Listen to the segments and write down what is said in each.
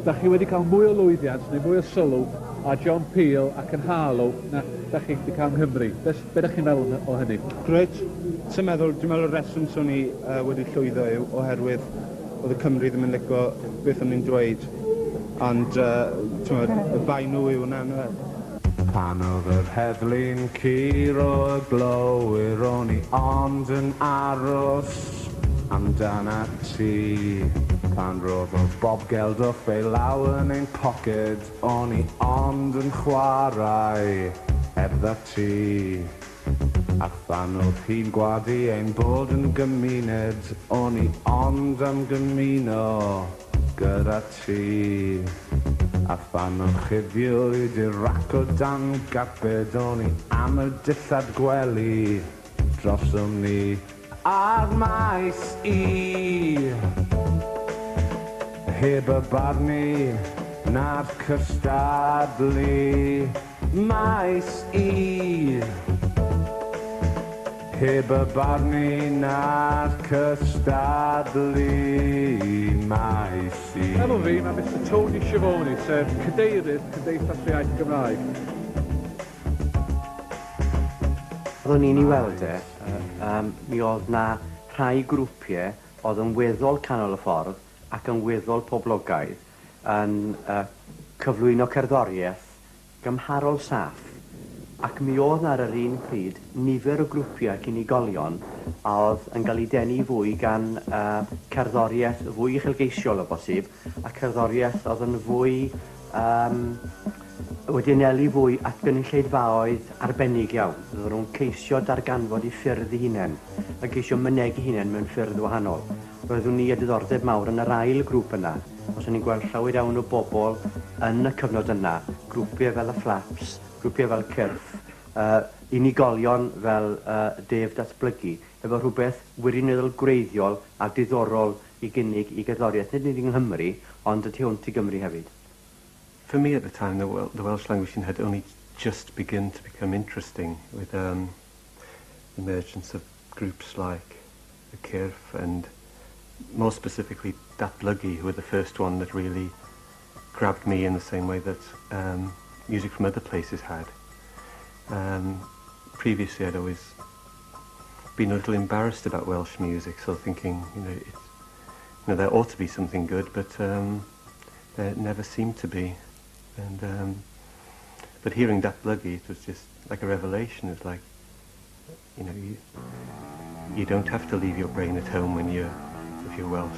da chi wedi cael mwy o lwyddiant neu mwy o sylw a John Peel ac yn Harlow na da chi wedi cael yng Nghymru. Be ydych chi'n meddwl o hynny? Greit. Dwi'n meddwl y reswm swn i wedi llwyddo yw oherwydd oedd y Cymru ddim yn licio beth o'n i'n dweud. Ond y bai nhw yw hwnna nhw. Pan oedd yr heddlu'n curo y glowyr o'n i ond yn aros amdana ti. Pan roedd o Bob Geldof ei law yn ein poced o'n i ond yn chwarae hebdda ti. A phan oedd hi'n gwadu ein bod yn gymuned o'n i ond am gymuno gyda ti. A phan o'n chuddiwyd i'r rac o dan gaped o'n i am y dillad gwely drosom ni a'r maes i. Heb y barnu na'r cystadlu maes i. Heb y barnu na'r cystadlu maes i. Efo fi, mae Mr Tony Schiavone, sef cadeirydd Cymdeithas yr Iaith Gymraeg. Oeddwn ni'n ei weld mi oedd na rhai grwpiau oedd yn weddol canol y ffordd ac yn weddol poblogaidd yn cyflwyno cerddoriaeth gymharol saff. Ac mi oedd ar yr un pryd nifer o grwpiau ac unigolion a oedd yn cael ei denu fwy gan cerddoriaeth fwy uchelgeisiol o bosib a cerddoriaeth oedd yn fwy wedi anelu fwy at gynulleidfaoedd arbennig iawn. Oedden nhw'n ceisio darganfod i ffyrdd eu hunain a ceisio mynegu hunain mewn ffyrdd wahanol. Roeddwn ni a diddordeb mawr yn yr ail grŵp yna. Os o'n i'n gweld llawer iawn o bobl yn y cyfnod yna, grwpiau fel y Flaps, grwpiau fel Cyrff, unigolion fel Def Datblygu, efo rhywbeth wirioneddol gwreiddiol a diddorol i gynnig i gerddoriaeth, nid yng Nghymru, ond y tu hwnt i Gymru hefyd. For me at the time, the Welsh language had only just begun to become interesting with the emergence of groups like the Cyrff and more specifically Datblygu, who were the first one that really grabbed me in the same way that music from other places had. Previously I'd always been a little embarrassed about Welsh music, so thinking, there ought to be something good, but there never seemed to be. And but hearing Datblygu, it was just like a revelation. It's like, you don't have to leave your brain at home if you're Welsh.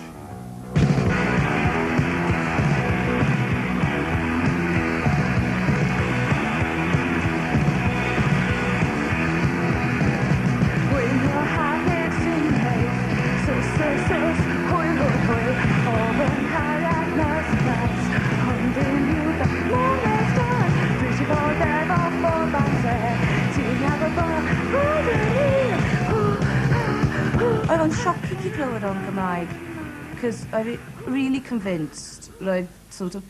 Oedd o'n shocking I glywed o'n Gymraeg, because I was really convinced roedd sort of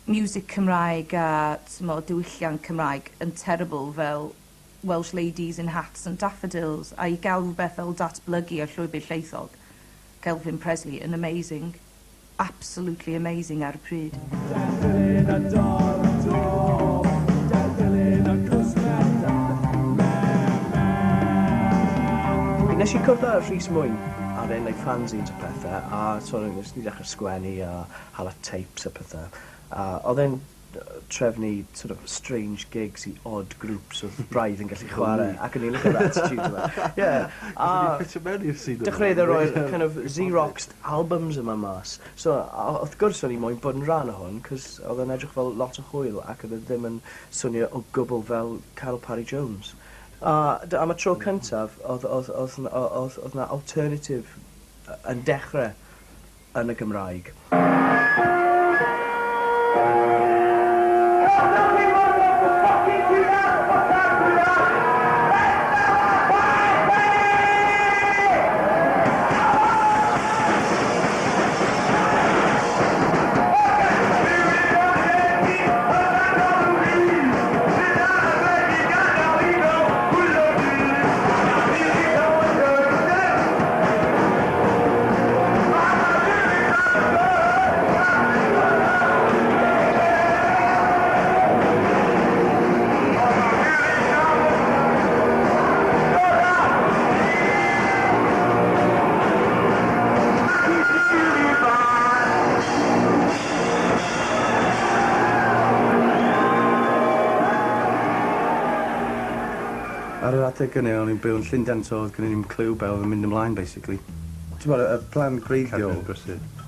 music Cymraeg a diwylliant Cymraeg yn terrible fel Welsh ladies in hats and daffodils, a I gael rhywbeth fel Datblygu a llwybr lleithog, Kelvin Presley, yn amazing, absolutely amazing ar y pryd. Nes I cwrdd â Rhys Mwyn ar ein fanzines a pethau, a nes ni dechrau sgwennu a hala tapes a pethau. Oedd e'n trefnu sort of strange gigs I odd groups oedd braidd yn gallu chwarae, ac yn ei lygo'r attitude yma. Dechreuodd e roi'r kind of Xeroxed albums yma mas. So, wrth gwrs o'n I moyn bod yn rhan o hwn, cos oedd e'n edrych fel lot o hwyl, ac oedd e ddim yn swnio o gwbl fel Carol Parry Jones. Am y tro cyntaf, oedd na alternative yn dechrau yn y Gymraeg. yr adeg yna, o'n i'n byw yn Llundain, so oedd gen i'n clyw be oedd yn mynd ymlaen, basically. Ti'n bod, y plan greiddiol...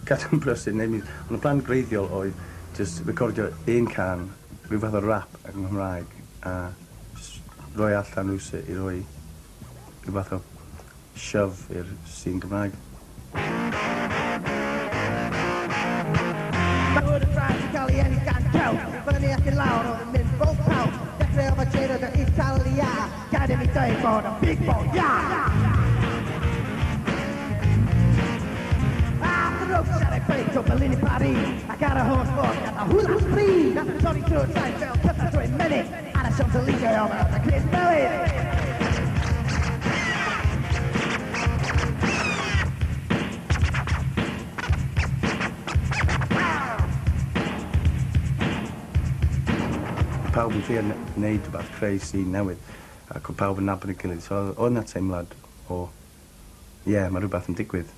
Cadw'n brysur. Ond y plan greiddiol oedd just recordio un can, rhyw fath o rap ac yn Nghymraeg, a just rhoi allan rhywsut i roi rhyw fath o shove i'r scene Gymraeg. Mae y traed i gael ei enni gan cewch, byddwn ni ac yn lawr oedd yn mynd bob pawb, dechrau o facheroedd o Italia, gael i mi dweud bod o'n big boy, Ropes ar ei beic o Berlin i Paris ac ar y holl ffordd gada hwla spree nath yn torri trwy'r sain fel cyda drwy'n munud ar y Champs-Élysées o fel y Chris Mellin. Pawb yn trio wneud rhywbeth, creu scene newydd, ac o pawb yn nabod y gilydd. So oedd yna teimlad o, mae rhywbeth yn digwydd.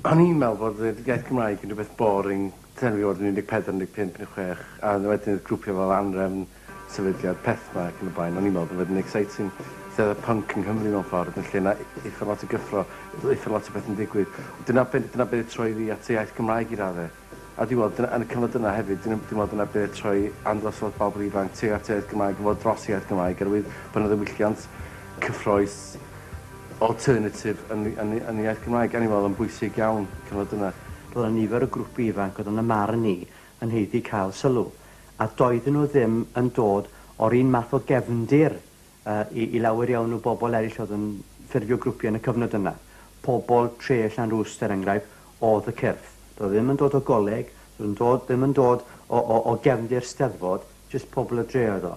O'n i'n meddwl bod y iaith Gymraeg yn rhywbeth boring, ten fi fod yn 14, 15, 16, a wedyn grwpio fel anrefn sefydliad peth ma ac yn y blaen. O'n i'n meddwl bod yn exciting. Sedd y punk yng Nghymru mewn ffordd, yn lle na eitha lot o gyffro, eitha lot o beth yn digwydd. Dyna beth troi fi at y iaith Gymraeg i raddau. A dwi'n meddwl, yn y cyfnod yna hefyd, dwi'n meddwl dyna beth troi andros o bobl ifanc tuag at iaith Gymraeg, yn fod dros iaith Gymraeg, oherwydd bod yna ddiwylliant cyffroes alternatif yn iaith Gymraeg, a ni'n meddwl yn bwysig iawn cyfnod yna. Roedd yna nifer o grwpi ifanc oedd yn y marn ni yn heiddi cael sylw, a doedden nhw ddim yn dod o'r un math o gefndir i lawer iawn o bobl eraill oedd yn ffurfio grwpiau yn y cyfnod yna. Pobl tre Llanrwst, er enghraifft, oedd y cyrff. Doedd ddim yn dod o goleg, ddim yn dod o gefndir steddfod, jyst pobl y dre oedd o.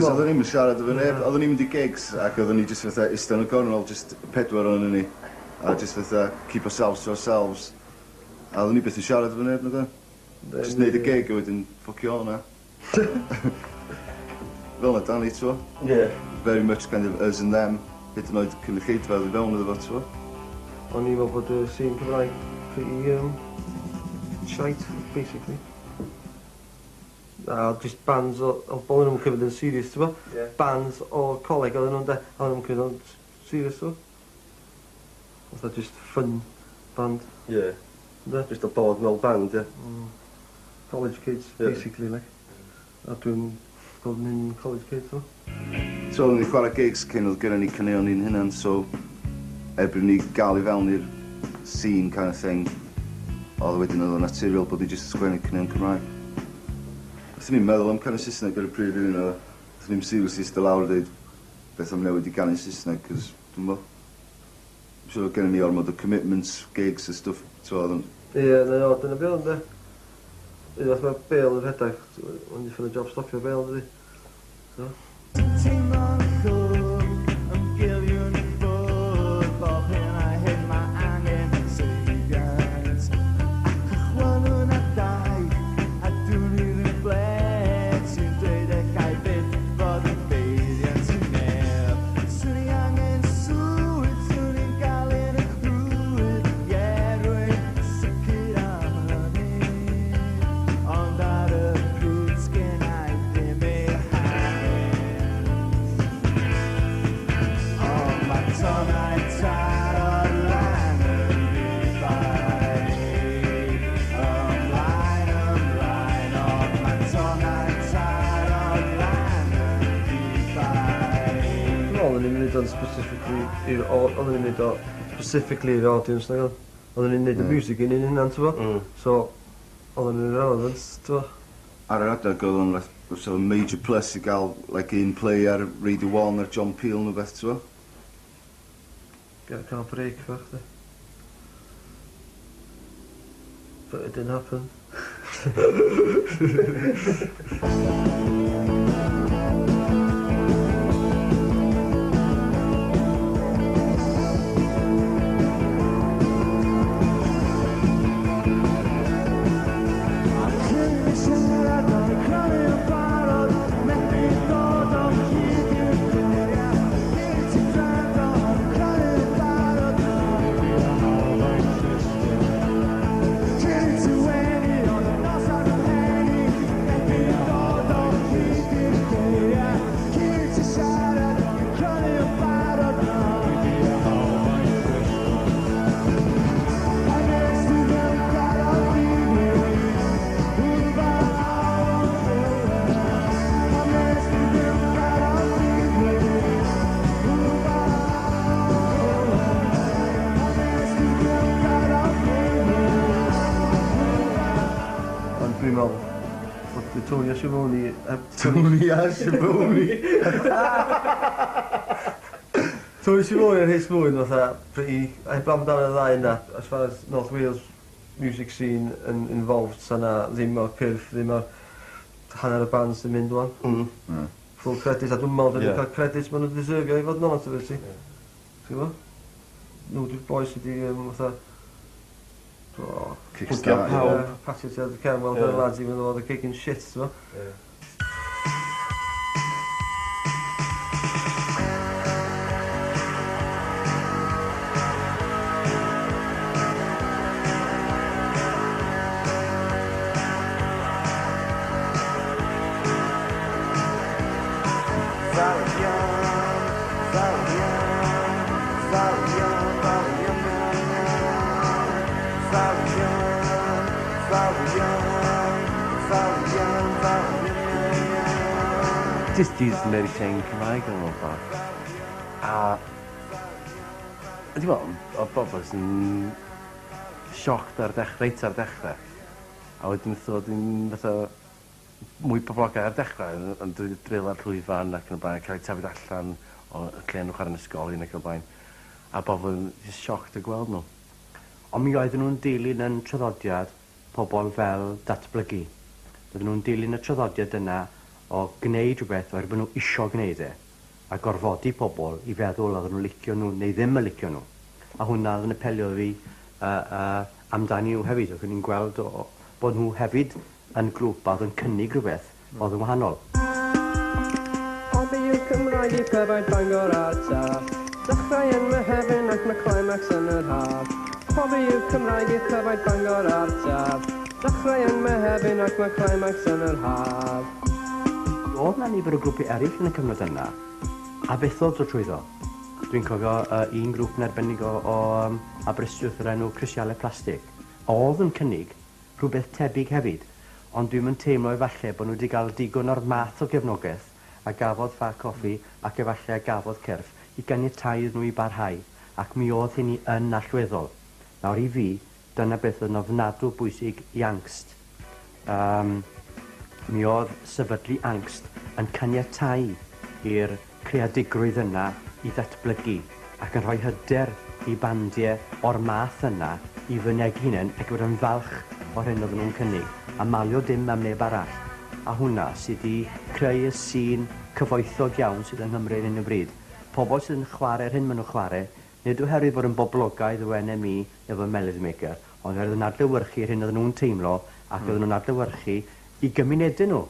Oedden ni'n siarad efo neb, oedden ni'n mynd i gigs ac oedden ni just fatha ista yn y gornol, just 4 o'n ni, a just fatha keep ourselves to ourselves. A oedden ni beth yn siarad efo neb, nad just neud y gig a wedyn ffwcio o'na. Fel na Danny, t'wo? Yeah. Very much kind of us and them, hyd yn oed cynulleidfa i fewn iddo fo, t'wo? O'n i'n meddwl bod y scene Cymraeg pretty shite, basically. A just bands o bobl nhw'n cymryd yn serious, ti'n bo? Bands o coleg oedden nhw'n de, a oedden nhw'n cymryd yn serious, ti'n bo? Oedd that just fun band. Yeah. Just a bod mewn band, yeah. College kids, basically, like. A dwi'n bod yn college kids, ti'n bo? So oedden ni chwarae gigs cyn oedd gyda ni caneuon ni'n hynny, so erbyn ni gael i fewn i'r scene kind of thing, oedd wedyn oedd o'n naturiol bod ni just sgwennu caneuon Cymraeg. Os ni'n meddwl am can y Saesneg ar y pryd hyn o, os ni'n seriously sta lawr dweud beth am newid i gan y Saesneg, cos dwi'n bo. I'm sure gen ni ormod o commitments, gigs a stuff, so oedd yn... Ie, dyna bel, ynddo. Unwaith mae bel yn rhedeg, o'n i ffyn y job stopio bel, ynddi. So. Specifically i'r audience na gael. Oedden ni'n neud y music yn un hynna'n, t'bo? So, oedden ni'n relevant, t'bo? Ar yr adeg oedd o'n So major plus i gael like, un play ar Radio 1 ar John Peel nhw beth, ti'n fo? Gael break fach, da. But it didn't happen. Tony a Siobhoni. Tony a Siobhoni. Tony Siobhoni and his moon was pretty. I blammed down a line that as far as North Wales music scene and involved, sana ddim o'r cyrff, ddim o'r hanner y bands yn mynd wan. Full credit, a dwi'n meddwl dwi'n cael credit maen nhw'n deserfio i fod nôl at y fyty. Ti'n gwybod? Nhw dwi'n boes wedi fatha Kickstart. Patio ti ar y cefn, wel, dyna lads i fynd oedd y kicking shit, ti'n gwybod? Just Jesus Mary Chain Cymraeg yn ôl ffordd. A... Ydy fel, oedd bobl sy'n sioct ar dechrau, reit ar dechrau. A wedyn ddod yn fatha mwy poblogau ar dechrau, ond dwi'n drill ar llwyfan ac yn y blaen, cael ei tafod allan o lle nhw'n chwarae yn ysgolion ac yn y blaen. A bobl yn sioct a gweld nhw. Ond mi oedden nhw'n dilyn yn traddodiad pobl fel datblygu. Oedden nhw'n dilyn y traddodiad yna o gwneud rhywbeth oherwydd bod nhw isio gwneud e, a gorfodi pobl i feddwl oedden nhw'n licio nhw neu ddim yn licio nhw. A hwnna yn apelio fi amdani nhw hefyd, ac ni'n gweld bod nhw hefyd yn grŵp a oedd yn cynnig rhywbeth oedd yn wahanol. Hobi yw Cymraeg i clyfau Bangor a'r Taf, dechrau yn Mehefin ac mae climax yn yr haf. Hobi yw Cymraeg i clyfau Bangor a'r Taf, dechrau yn Mehefin ac mae climax yn yr haf. Oedd na nifer o grwpau eraill yn y cyfnod yna, a beth oedd o trwyddo. Dwi'n cofio un grŵp yn arbennig o Aberystwyth o'r enw Crisialau Plastig. Oedd yn cynnig rhywbeth tebyg hefyd, ond dwi'n mynd teimlo efallai bod nhw wedi cael digon o'r math o gefnogaeth a gafodd ffa coffi ac efallai gafodd cyrff i ganiatáu nhw i barhau, ac mi oedd hynny yn allweddol. Nawr i fi, dyna beth oedd yn ofnadw bwysig i angst. Mi oedd sefydlu angst yn caniatáu i'r creadigrwydd yna i ddatblygu ac yn rhoi hyder i bandiau o'r math yna i fynegu hunain ac bod yn falch o'r hyn oedden nhw'n cynnig a malio dim am neb arall. A hwnna sydd wedi creu y sîn cyfoethog iawn sydd yng Nghymru ar hyn o bryd. Pobl sydd yn chwarae'r hyn maen nhw'n chwarae, nid oherwydd bod yn boblogaidd o NME efo Melody Maker, ond oherwydd yn adlewyrchu hyn oedden nhw'n teimlo ac oedden nhw'n adlewyrchu i gymunedau nhw,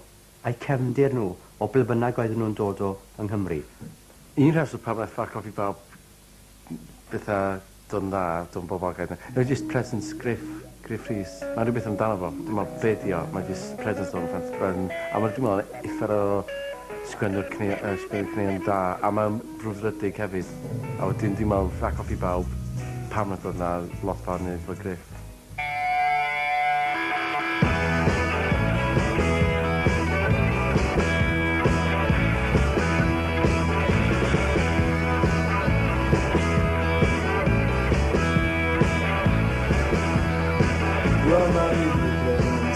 a'i cefndir nhw o ble bynnag oedden nhw'n dod o yng Nghymru. Un rheswm pan wnaeth ffa coffi bawb bethau dod yn dda, dod yn boblogaidd. Mae'n just presence Griff Rhys. Mae'n rhywbeth amdano fo. Dwi'n meddwl beth i o, mae'n just presence o'n ffant. A mae'n dwi'n meddwl effer o sgwennu'r cneuon da, a mae'n frwdfrydig hefyd. A wedyn dwi'n meddwl ffa coffi bawb pam na dod na lot fawr neu efo Griff.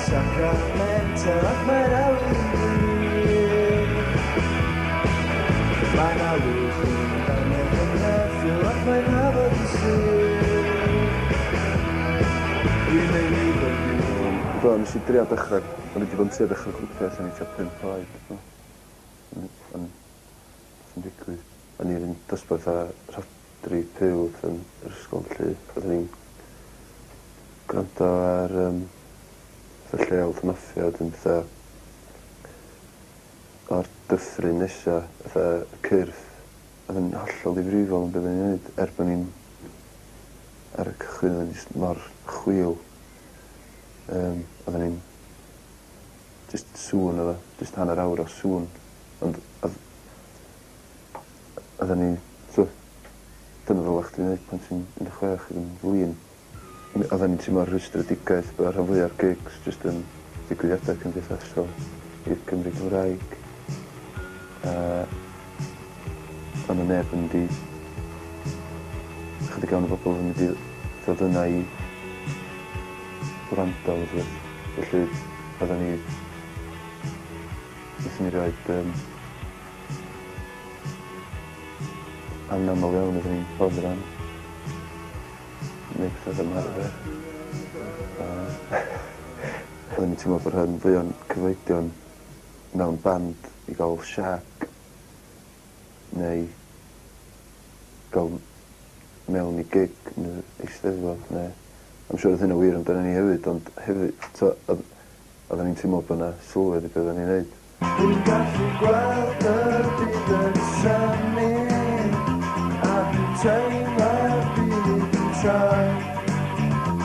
Sacramento ac mae'r awyr Mae'n awys yn dan efo'n neffil ac mae'n hafod i sy'n. Dwi'n ei ni fod i nhw. Do, nes i drio dechrau, o'n i wedi bod yn trio dechrau grwpio sy'n eitha 5 oed. Yn digwydd. O'n i'n dosbarth a rhodri piwd yn yr ysgol felly. Oedden ni'n gwrando ar lleol themaffiad yn bethau o'r dyffryn nesa, fatha y cyrff, oedd yn hollol ddifrifol yn beth ni'n gwneud, bod ni'n ar y cychwyn, oedd ni'n mor chwil. Oedden ni'n just sŵn oedd o, just hanner awr o sŵn. Ond oedden ni, dyna fel o'ch ti'n gwneud pan ti'n 16 yn flin. Oedden ni'n teimlo'r rwystredigaeth bod rhan fwy o'r gigs just yn digwyddiadau cymdeithasol i'r Cymru Gymraeg. Ond y neb yn di chydig iawn o bobl yn mynd i ddod yna i wrando felly oedden ni wnaethon ni roed anaml iawn oedden ni'n bod yn neud pethau ymarfer. Oedden ni'n teimlo bod rhan fwy o'n cyfoedion mewn band i gael siac neu gael mewn i gig neu eisteddfod neu I'm siŵr oedd hynna wir amdano ni hefyd, ond hefyd oedden ni'n teimlo bod yna sylwedd i beth oedden ni'n neud. Dwi'n gallu gweld y byd yn synnu a dwi'n teimlo'r byd yn troi.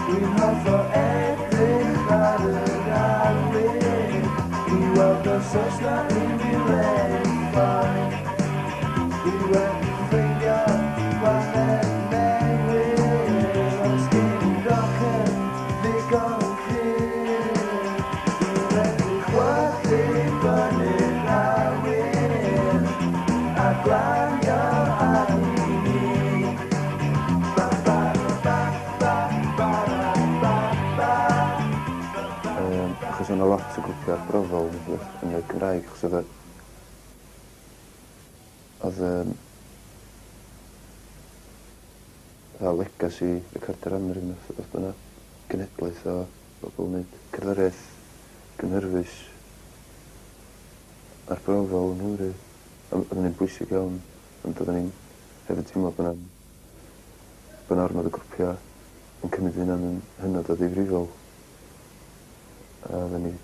Dwi'n hoff o edrych ar yr awyr i weld os oes na unrhyw le i ffoi. Dwi wedi ffeindio gwahanol newydd os gen roc yn ddigon clir. Dwi'n wedi chwalu fyny'r awyr a glanio ar ni. Achos yna lot o grwpiau arbrofol yn y Gymraeg, achos oedd legacy y Carter Amryn oedd yna genedlaeth o bobl wneud cerddoriaeth gynhyrfus arbrofol yn Nghymru. Oedden ni'n bwysig iawn, ond oedden ni'n hefyd teimlo bod yna ormod o grwpiau yn cymryd hynna'n hynod o ddifrifol. A oedden ni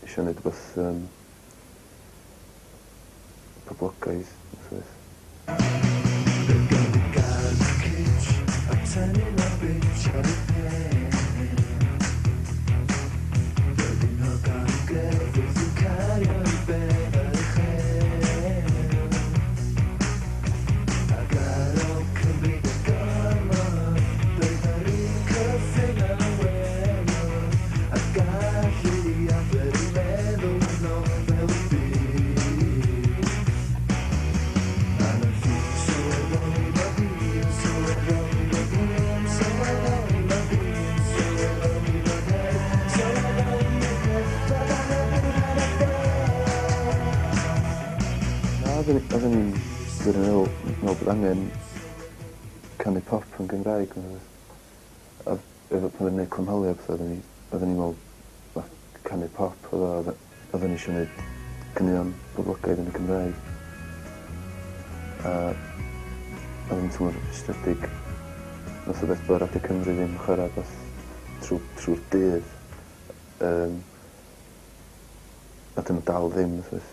eisiau gwneud rhywbeth poblogaidd. Turning a bitch out of pain. Rydyn nhw gan grefydd yn cario i beth ar eich hen. Ac ar ôl cymryd y gormod, roedd yr un cyffin a welwr. A gallu afer i meddwl nôl fel y byd. A'n y ffit sylweddol i ma fi, sylweddol i ma fi. Oedden ni'n meddwl bod angen canu pop yn Gymraeg. A efo pan oedden ni'n cwmhaliad, oedden ni'n meddwl canu pop, oedden ni eisiau gwneud caneuon boblogaidd yn y Gymraeg. A oedden ni'n teimlo'r ystredig. Nath o beth bod Radio Cymru ddim chwarae beth trwy'r dydd. A dyn nhw dal ddim, wrth.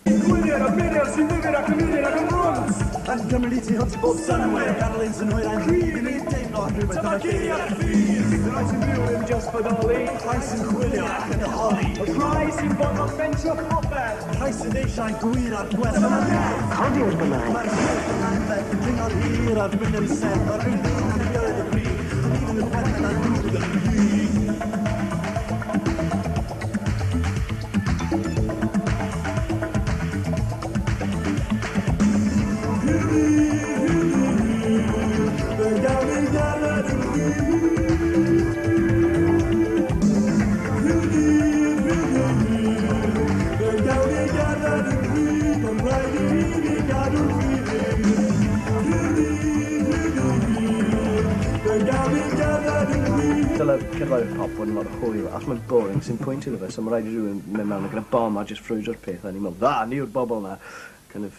Gwiriad a beiriad sy'n ddifir ac yn munud ac yn rwns. Yn Cymru ti hwnt i bob synwyr, ganolyn sy'n hwyr a'n rhyd i ni deimlo rhywbeth yn y geiriad ffydd. Y rai sy'n byw yn just bodoli, rai sy'n chwilio ac yn holi. Y rai sy'n bod o'r bentio popeth, rai sy'n eisiau gwir ar gwell yn y nef. Codi'r Gymraeg. Mae'r rhaid yn anfed yn dringo'r hir a'r mynd yn sef, a'r rhywun yn ddioedd y bryd, yn un yn y chwerth a'r dŵr yn hyd. Right cerddoriaeth pop bod yn lot o hwyl, ac mae'n boring, sy'n pwynt iddo fe, so mae rhaid i rhywun mynd mewn gyda bom a just ffrwydro'r peth, a ni'n meddwl, dda, ni yw'r bobl na, kind of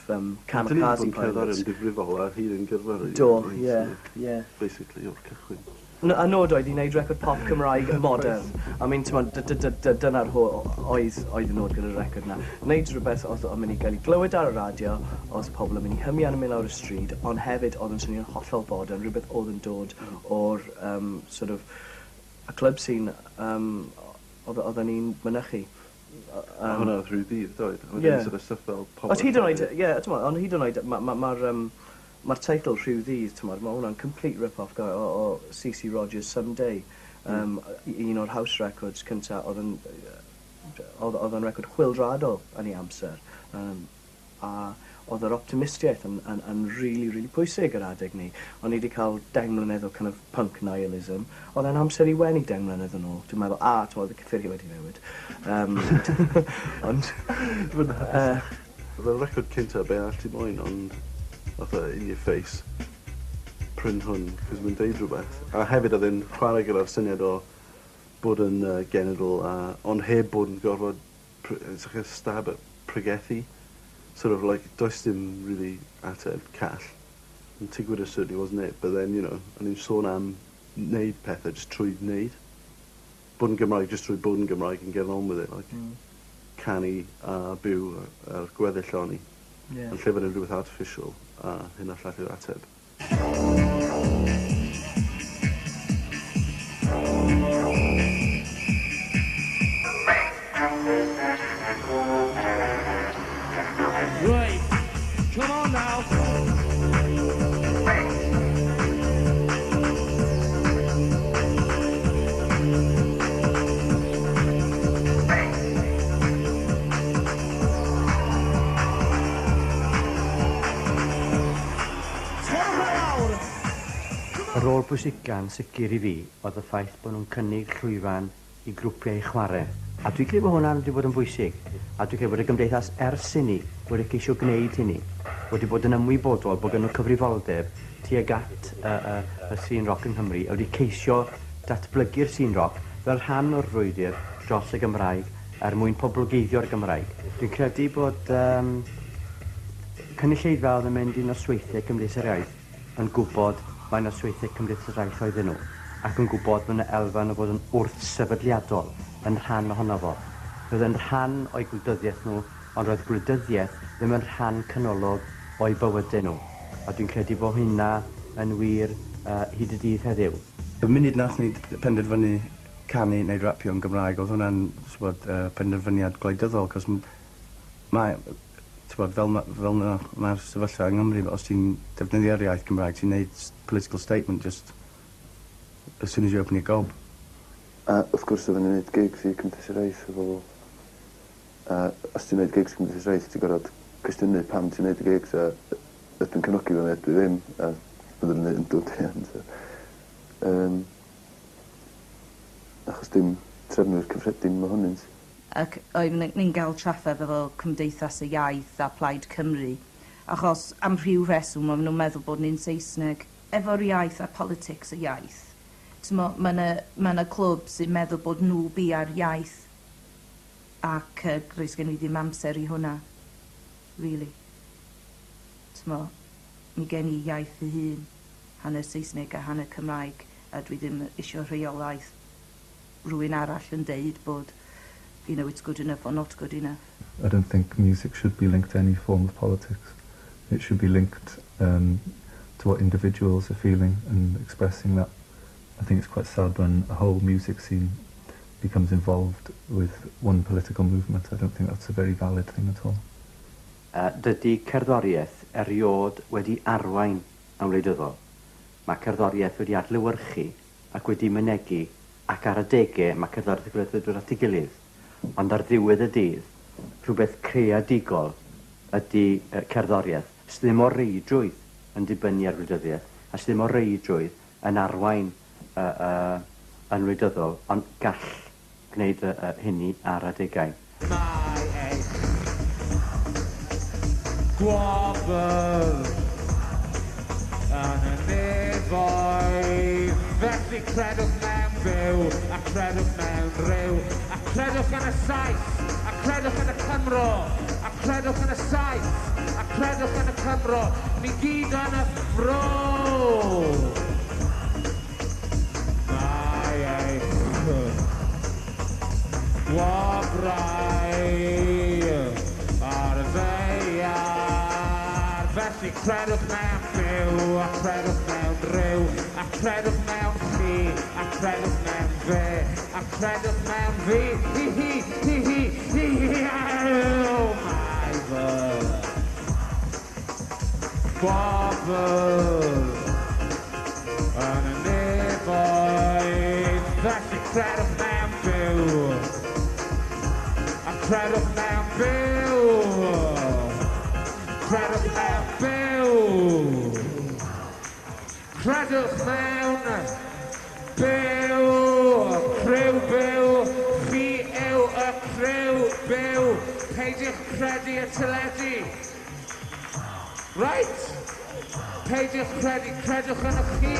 kamikaze pilots. Cerddoriaeth yn difrifol a hyd yn gyrfaru. Do, ie. Basically, o'r cychwyn. A nod oedd i wneud record pop Cymraeg modern. I mean, dyna'r oedd y nod gyda'r record na. Wneud rhywbeth oedd yn mynd i gael ei glywed ar y radio, oedd pobl yn mynd i hymu yn mynd lawr y stryd, ond hefyd oedd yn swnio'n hollol bod yn rhywbeth oedd yn dod o'r sort of y clwb scene oedd ni'n mynychu. Hwna rhyw ddydd, doedd? Ie. Ond hyd yn oed, ond hyd yn oed, mae'r teitl Rhyw Ddydd, mae hwnna'n complete rip-off o C.C. Rogers' Someday. Un o'r House Records cynta oedd yn record chwildradol yn ei amser. A oedd yr optimistiaeth yn really pwysig yr adeg ni. Ond ni wedi cael 10 mlynedd o kind of punk nihilism. Oedd e'n amser i wenu 10 mlynedd yn ôl. Dwi'n meddwl, oedd y cyffurie wedi newid. Ond... Oedd y record cynta be all ti moyn, ond... Oedd in your face, pryn hwn, cos mae'n deud rhywbeth. A hefyd oedd e'n chwarae gyda'r syniad o bod yn genedl, ond heb bod yn gorfod stab at pregethu. Sort of like, does dim really ateb call. Yn tigwyr y certainly wasn't it, but then, you know, o'n i'n sôn am wneud pethau just trwy wneud. Bod yn Gymraeg, just trwy bod yn Gymraeg and get on with it, like canu a byw ar gweddill o'n i. Yn llyfr yn rhywbeth artificial, a hynna llall i'r ateb. Right, come on now. Y rôl bwysica'n sicr i fi oedd y ffaith bod nhw'n cynnig llwyfan i grwpiau chwarae. A dwi'n credu bod hwnna wedi bod yn bwysig. A dwi'n credu bod y gymdeithas ers hynny wedi ceisio gwneud hynny. Wedi bod yn ymwybodol bod gen nhw cyfrifoldeb tuag at y scene rock yng Nghymru. A wedi ceisio datblygu'r scene rock fel rhan o'r frwydr dros y Gymraeg mwyn poblogeiddio'r Gymraeg. Dwi'n credu bod cynulleidfa oedd yn mynd i'n nosweithiau Cymdeithas yr Iaith yn gwybod mae'n nosweithiau Cymdeithas yr Iaith oedden nhw, ac yn gwybod mae'n elfen o fod yn wrth-sefydliadol yn rhan ohono fo. Roedd yn rhan o'i gwleidyddiaeth nhw, ond roedd gwleidyddiaeth ddim yn rhan canolog o'i bywydau nhw. A dwi'n credu bod hynna yn wir hyd y dydd heddiw. Y munud nath ni penderfynu canu neu rapio yn Gymraeg, oedd hwnna'n penderfyniad gwleidyddol, cos fel mae'r sefyllfa yng Nghymru, os ti'n defnyddio'r iaith Gymraeg, ti'n neud political statement just as soon as you open your gob. Wrth gwrs oedden ni'n neud gigs i Cymdeithas yr Iaith o bobl. Os ti'n neud gigs i Cymdeithas yr Iaith, ti'n gorfod cwestiynu pam ti'n neud y gigs a ydw'n cefnogi fe neu ydw i ddim, a byddwn ni'n neud yn dod. Achos dim trefnwyr cyffredin mae hwnnw'n. Ac ni'n gael trafferth efo Cymdeithas y Iaith a Plaid Cymru, achos am rhyw reswm maen nhw'n meddwl bod ni'n Saesneg efo'r iaith a politics y iaith. Mae yna clwb sy'n meddwl bod nhw bia'r iaith, ac roes gen i ddim amser i hwnna, really. Mi gen i iaith fy hun, hanner Saesneg a hanner Cymraeg, a dwi ddim eisiau rheolaeth rhywun arall yn deud bod you know, it's good enough or not good enough. I don't think music should be linked to any form of politics. It should be linked to what individuals are feeling and expressing that. I think it's quite sad when a whole music scene becomes involved with one political movement. I don't think that's a very valid thing at all. Dydy cerddoriaeth eriod wedi arwain am wleidyddol. Mae cerddoriaeth wedi adlewyrchu ac wedi mynegu, ac ar y degau mae cerddoriaeth wedi dod at ei gilydd. Ond ar ddiwedd y dydd, rhywbeth creadigol ydy cerddoriaeth. Sydd ddim o reidrwydd yn dibynnu ar wleidyddiaeth, a sydd ddim o reidrwydd yn arwain yn wleidyddol, ond gall gwneud hynny ar adegau. Gwobr yn y nefoedd, felly credwch mewn fyw, a credwch mewn rhyw, a credwch yn y saith, a credwch yn y Cymro, a credwch yn y saith, a credwch yn y Cymro, ni gyd yn y ffro. Mae eich wobrau ar y ddeiar, felly credwch mewn fyw, a credwch mewn rhyw, a credwch mewn chi, a credwch mewn fe, a credwch mewn fi, hi, oh my God. Bobl yn y nefoedd, felly credwch mewn fyw, a credwch mewn fyw, credwch mewn fyw, credwch mewn byw, criw byw, chi yw y criw byw, peidiwch credu y teledu. Right? Peidiwch credu, credwch yn y chi.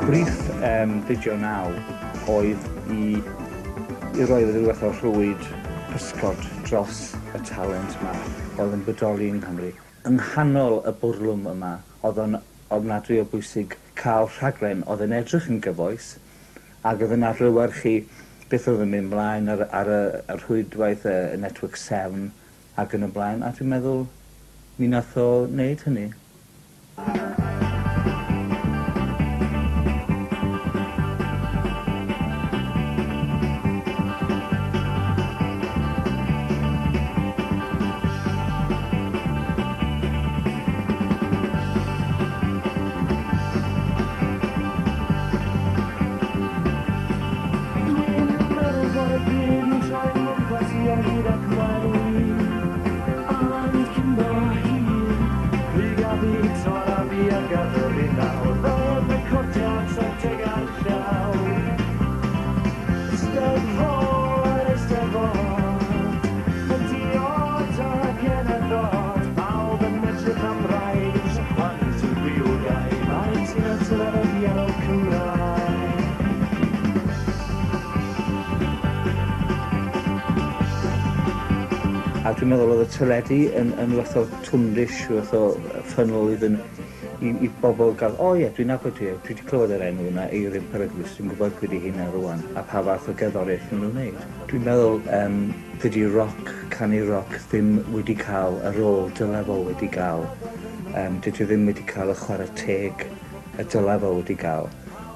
Brief fideo naw oedd i roi ryw fath o rhwyd pysgod dros y talent yma oedd yn bodoli yng Nghymru. Yng nghanol y bwrlwm yma oedd o'n ofnadwy o bwysig cael rhaglen oedd yn edrych yn gyfoes ac oedd yn adlewyrchu beth oedd yn mynd mlaen ar y rhwydwaith y Network 7 ac yn y blaen, a dwi'n meddwl mi nath o wneud hynny. A dwi'n meddwl oedd y teledu yn fath o twndis, fath o ffynol iddyn i bobl gael, o ie, dwi'n nabod ti, dwi wedi clywed yr enw yna, Eirin Peryglus, dwi'n gwybod pwy di hynna rwan, a pa fath o gerddoriaeth maen nhw'n wneud. Dwi'n meddwl dydy canu roc ddim wedi cael y rôl dylefol wedi cael. Dydy ddim wedi cael y chwarae teg y dylefol wedi cael.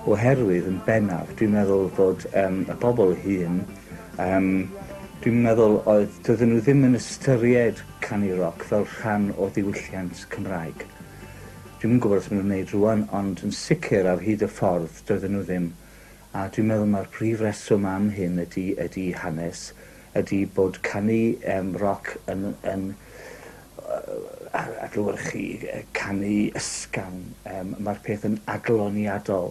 Oherwydd yn bennaf, dwi'n meddwl fod y bobl hyn, dwi'n meddwl oedd dydyn nhw ddim yn ystyried canu roc fel rhan o ddiwylliant Cymraeg. Dwi'n yn gwybod os maen nhw'n gwneud rwan, ond yn sicr ar hyd y ffordd dydyn nhw ddim. A dwi'n meddwl mae'r prif reswm am hyn ydy hanes, ydy bod canu roc yn adlewyrchu canu ysgafn. Mae'r peth yn agloniadol.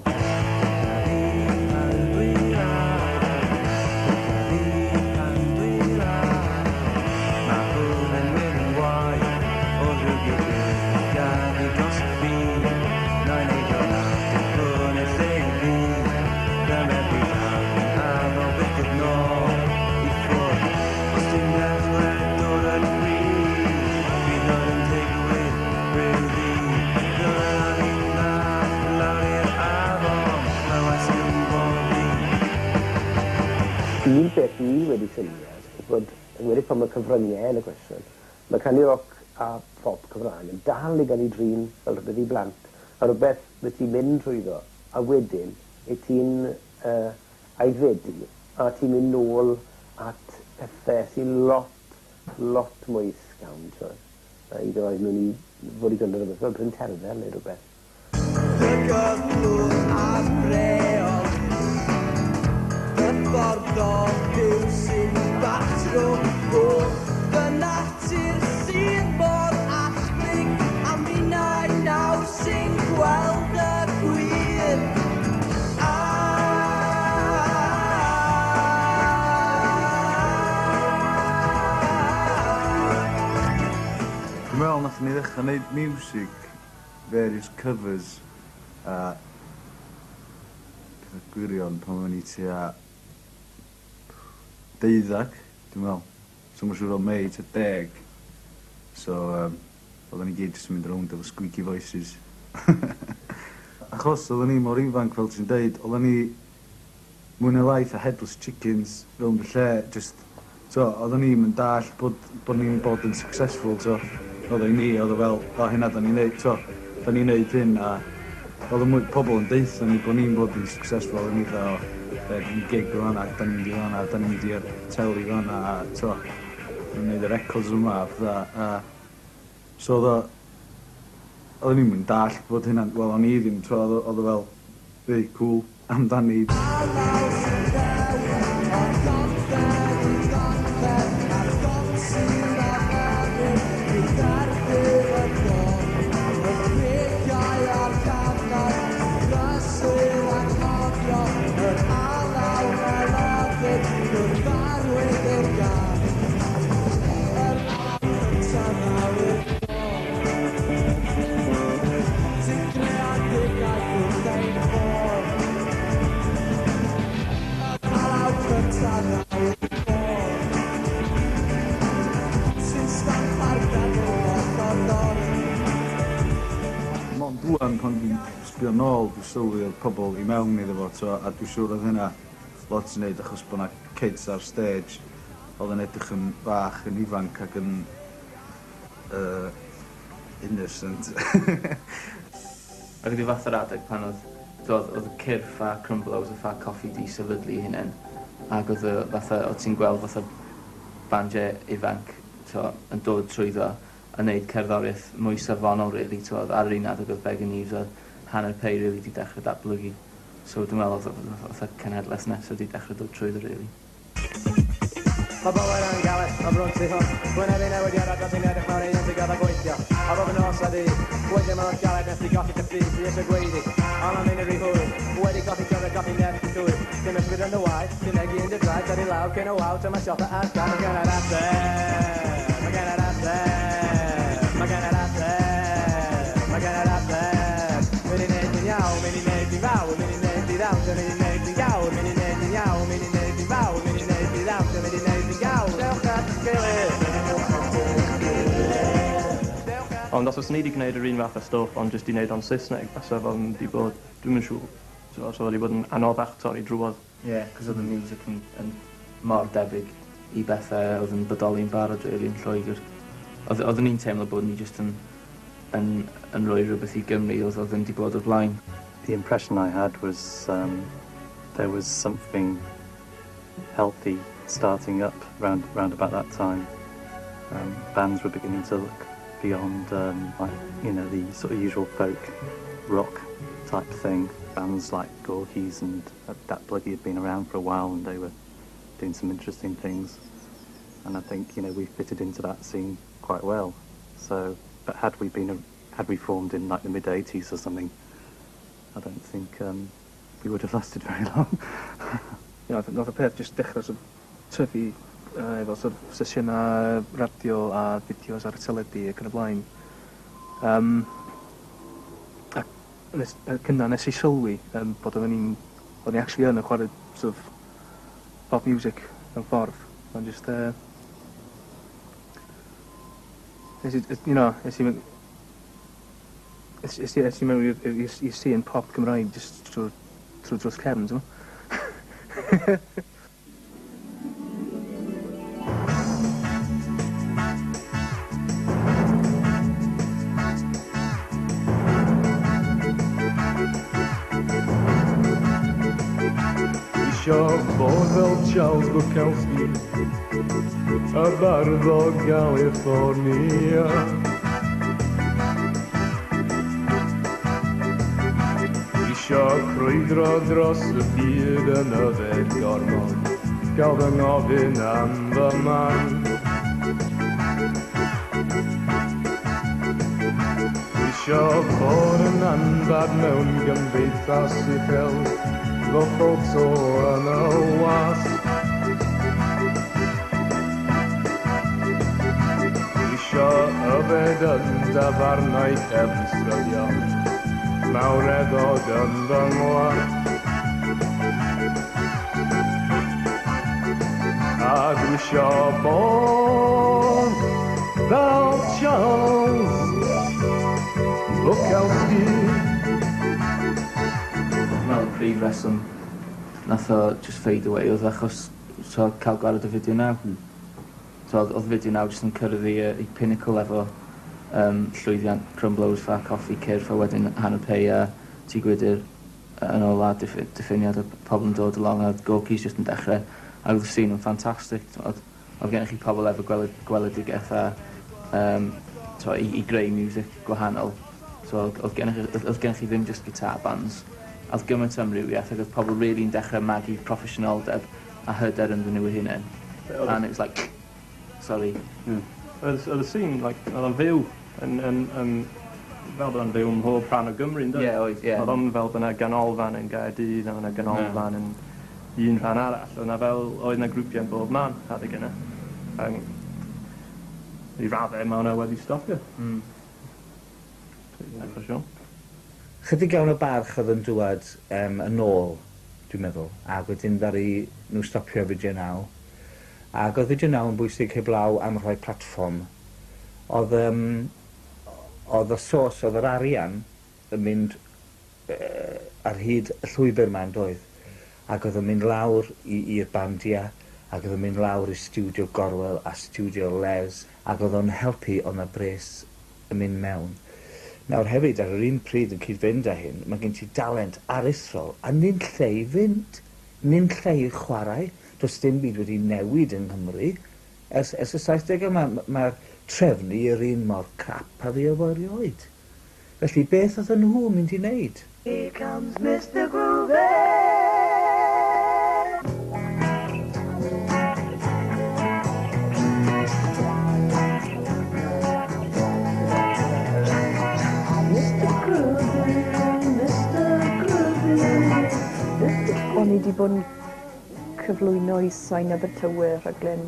Un beth ni wedi syniad yw bod, yn wedi pan mae cyfryngau yn y gwestiwn, mae canu roc a pop Cymraeg yn dal i gael ei drin fel rhywbeth i blant, a rhywbeth beth ti'n mynd trwyddo, a wedyn y ti'n aeddfedu, a ti'n mynd nôl at pethau sy'n lot mwy ysgafn. I roed nhw'n i fod i gynnwyr rhywbeth fel Bryn Terfel neu rhywbeth. Gyflwch a breol Gyfforddol byw sy'n batrwm o fy natur sy'n mor allbrig a minnau nawr sy'n gweld y gwir. Dwi'n meddwl nath ni ddechrau wneud music, various covers, a pethau gwirion pan o'n i tua 12, dwi'n meddwl. So mae'n siŵr o May tua 10. So, oedden ni gyd jyst yn mynd rownd efo squeaky voices. Achos oedden ni mor ifanc fel ti'n deud, oedden ni mwy neu lai a headless chickens rownd y lle, just, so, oedden ni'n mynd dall bod ni'n bod yn successful, so, oedden ni, oedd o fel, o hynna da ni'n neud, so, da ni'n neud hyn, a oedd y mwy pobl yn deitha ni bod ni'n bod yn successful, oedden ni dda o, ni'n gig o fanna, da ni'n mynd i fanna, da ni'n mynd i'r teli fanna, a, so, ni'n neud y records yma, a, so, oedden ni'n mynd dall bod hynna, wel, o'n i ddim, tro, oedd o fel, very cool, amdani. Mond dwan pan fi'n sbio nôl, dwi'n sylwi oedd pobl i mewn iddo fo, a dwi'n siŵr oedd hynna lot yn neud achos bod 'na kids ar stage oedd yn edrych yn bach, yn ifanc ac yn innocent. Ac ydi fath o'r adeg pan oedd y cyrff a Crumble a ffa coffi di sefydlu hynny, ac oedd ti'n gweld fatha bandiau ifanc yn dod trwyddo a wneud cerddoriaeth mwy safonol, really, ar yr un adeg oedd Begin Neves a hanner pei really di dechrau datblygu. So dwi'n meddwl oedd y cenhedlaeth nesaf di dechrau dod trwyddo, really. Mae bywyd yn galed, o brwnt i hwn. Wynebu newidiad a dros i'n edrych mewn un sy'n gyda gweithio. A bob yn os a di, weithio mewn galed nes i goffi dy ffydd i eisiau gweiddi. Ond am un i'r hwyl, wedi goffi gyfer goffi nef i llwyr. Dim ysbryd yn y waith, sy'n negu yn dy draed, ar i law, cyn o waw, dyma siop a argan. Mae gen yr ateb, mae gen yr ateb, mae gen yr ateb, mae gen yr ateb. Mynd i neud yn iawn, mynd i neud yn fawr, mynd i neud i ddawn, mynd i neud yn gawr, mynd i neud yn iawn, mynd i neud yn fawr, mynd i neud i ddawn, mynd i neud yn gawr. Dewch at gilydd. Ond os oes ni wedi gwneud yr un fath o stwff, ond jyst i wneud o'n Saesneg, faso fo'n wedi bod, dwi'n yn siŵr, so wedi bod yn anoddach torri drwodd. Ie, cos oedd y music yn mor debyg i bethau oedd yn bodoli'n barod really yn Lloegr. Oedd ni'n teimlo bod ni jyst yn rhoi rhywbeth i Gymru oedd yn wedi bod o blaen. The impression I had was there was something healthy starting up round about that time. Bands were beginning to look beyond like, you know, the sort of usual folk rock type thing. Bands like Gorky's and Dat Bloody had been around for a while and they were doing some interesting things. And I think, you know, we fitted into that scene quite well. So, but had we formed in like the mid-80s or something, I don't think we would have lasted very long. Oedd y peth jyst dechrau tyfu efo sesiynau radio a fideos ar y teledu ac yn y blaen. Ac yna nes I sylwi bod o'n i actually yn chwarae sort of pop music mewn ffordd. Ond just Is i mewn i scene pop Cymraeg just trwy dros cefn, ti'n mo? Isio bod fel Charles Bukowski, y bardd o California. Isio crwydro dros y byd yn yfed gormod, gael fy ngofyn am fy man. Isio bod yn anfad mewn gymdeithas uchel, fo ffwlto yn y wasg. Isio yfed yn dafarnau cefnstryddion, mawreddod yn fy ngwar. A dwi isio bod fel Charles Bukowski. Wel, prif reswm nath o just fade away oedd achos so cael gwared y fideo naw. So oedd fideo naw jyst yn cyrraedd i pinnacle efo llwyddiant Crumblow's, Fat Coffee, Cyrff, a wedyn hanner pay a Tŷ Gwydyr yn ôl a diffiniad o pobl yn dod along a Gorky's just yn dechrau. A oedd y scene yn ffantastig. Oedd gennych chi pobl efo gweledigaeth a i greu music gwahanol. So oedd gennych chi ddim just guitar bands. A oedd gymaint amrywiaeth ac oedd pobl really yn dechrau magu proffesiynoldeb a hyder yn nhw eu hunain. And it was like, sorry. Oedd y scene, oedd o'n fyw yn fel bod o'n fyw ym mhob rhan o Gymru, yn dod? Ie, oedd, ie. Oedd o'n fel bod yna ganolfan yn Gaerdydd, oedd yna ganolfan yn un rhan arall, oedd yna grwpiau yn bob man adeg yna. I raddau mae hwnna wedi stopio. Chydig iawn o barch oedd yn dŵad yn ôl, dwi'n meddwl, ac wedyn ddari nhw stopio fideo naw. Ac oedd fideo naw yn bwysig heblaw am rhoi platfform. Oedd y sos, oedd yr arian yn mynd ar hyd y llwybr ma'n doedd. Ac oedd yn mynd lawr i'r bandia, ac oedd yn mynd lawr i Studio Gorwel a Studio Les, ac oedd o'n helpu o'n y bres yn mynd mewn. Nawr hefyd, ar yr un pryd yn cyd-fynd â hyn, mae gen ti dalent aruthrol, a nyn lle i fynd, nyn lle i chwarae. Does dim byd wedi newid yng Nghymru. Ers y 70au mae'r trefnu yr un mor crap a fi o erioed. Felly beth oedd nhw mynd i wneud? Here comes Mr. Groovy. O'n i wedi bod yn cyflwyno i Sain Abertawe rhaglen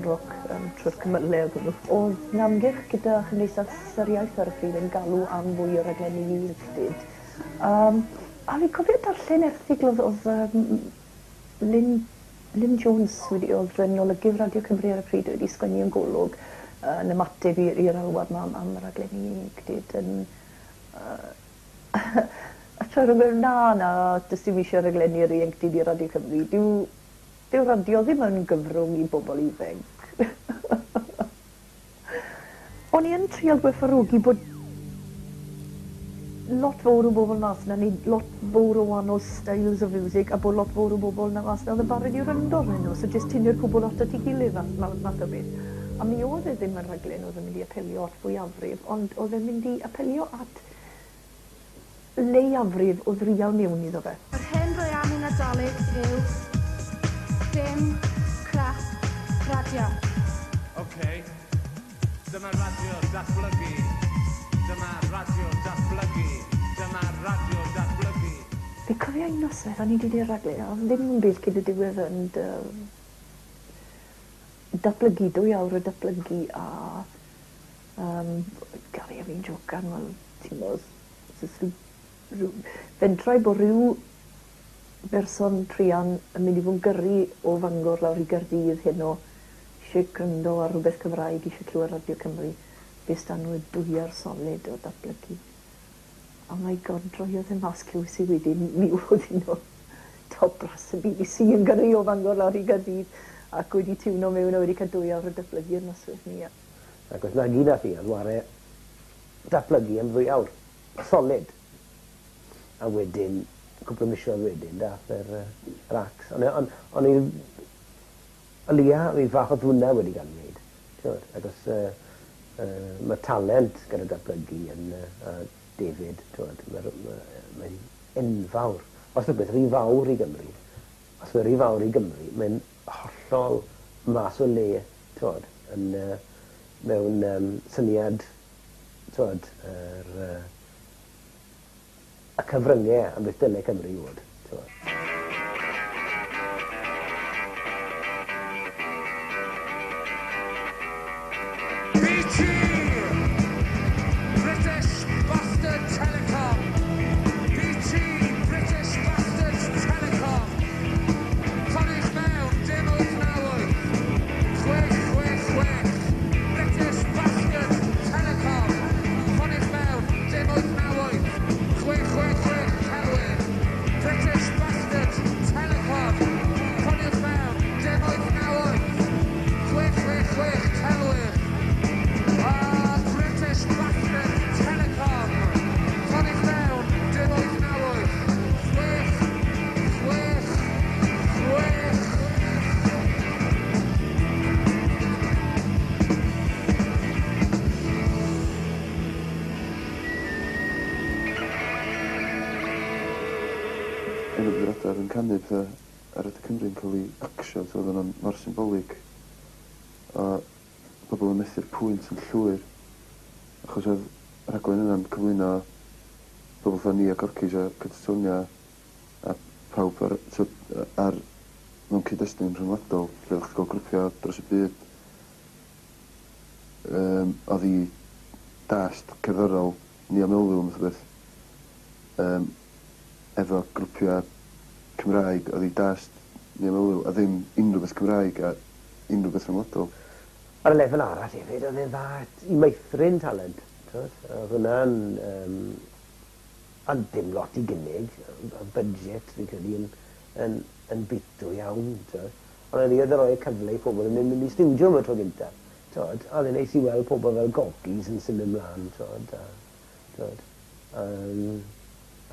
roc trwy'r cymyledd nhw. Oedd namgyrch gyda Chymdeithas yr Iaith ar y pryd yn galw am fwy o raglenni music-dyd. A fi cofio darllen erthigl oedd Lynn Jones oedd yn olygydd Radio Cymru ar y pryd wedi sgwennu yn golwg yn ymateb i'r alwad am y raglenni music-dyd yn... A trwy'n gwybod, na, dys dim eisiau raglenni'r ieuenctid i Radio Cymru. Dyw radio ddim yn gyfrwng i bobl ifanc. O'n i yn trial gwerthfawrogi bod lot fawr o bobl mas yna, neu lot fawr o wahanol styles o music, a bod lot fawr o bobl na mas yna oedd yn barod i'w ryndor nhw, so jyst tynnu'r cwbl at y gilydd math o beth. A mi oedd e ddim yn raglen oedd yn mynd i apelio at fwyafrif, ond oedd e'n mynd i apelio at leiafrif o ddriaw newn iddo fe. Yr hyn rwy am i Nadolig yw dim crap radio. Okay. Dyma radio datblygu. Dyma radio datblygu. Dyma radio datblygu. Fi cofio un noswaith, o'n i wedi dweud raglen, ond ddim yn byd cyd y diwedd yn datblygu, 2 awr o datblygu a gari a fi'n jocan, wel, ti'n modd, fentrau bod rhyw berson trian yn mynd i fod yn gyrru o Fangor lawr i Gaerdydd hyn o eisiau gryndo ar rhywbeth Cymraeg, eisiau clywed Radio Cymru, beth stan nhw 2 ar solid o datblygu. Oh my god, droiodd y mas clywys i wedyn, mi oedd un o top bras y BBC yn gyrru o Fangor lawr i Gaerdydd ac wedi tiwno mewn a wedi cael 2 awr o datblygu yn noswaith ni. Ac oedd na gyd ati, oedd ware datblygu am 2 awr, solid. A wedyn, cwbl o misioedd wedyn, dath yr racs. Ond i... O lia, fi fach o ddwna wedi gael ei wneud. Ac mae talent gyda datblygu yn David, mae enfawr. Os yw beth rhy fawr i Gymru, os yw rhy fawr i Gymru, mae'n hollol mas o le, tywod, mewn syniad, tywod, y cyfryngau am beth dylai Cymru i fod, tywod. Yn canu pethau ar y Cymru yn cael ei acsio, so oedd yna'n mor symbolig. A pobl yn methu'r pwynt yn llwyr. Achos oedd y rhaglen yna'n cyflwyno pobl fan ni a Gorcys a Catatonia a pawb ar mewn cyd-destun rhyngwladol, lle oedd chi'n cael grwpiau dros y byd. Oedd hi dasht cerddorol ni am elwyl math o beth. Efo grwpiau Cymraeg, oedd hi dasht ni am elwyl, a ddim unrhyw beth Cymraeg a unrhyw beth rhyngwladol. Ar y lefel arall hefyd, oedd e'n dda i meithrin talent. Oedd hwnna'n... Ond dim lot i gynnig, y budget fi'n credu yn bitw iawn. Ond oedd e'n rhoi cyfle i pobl yn mynd i studio am y tro gyntaf. Oedd e'n neis i weld pobl fel Gorcys yn symud ymlaen.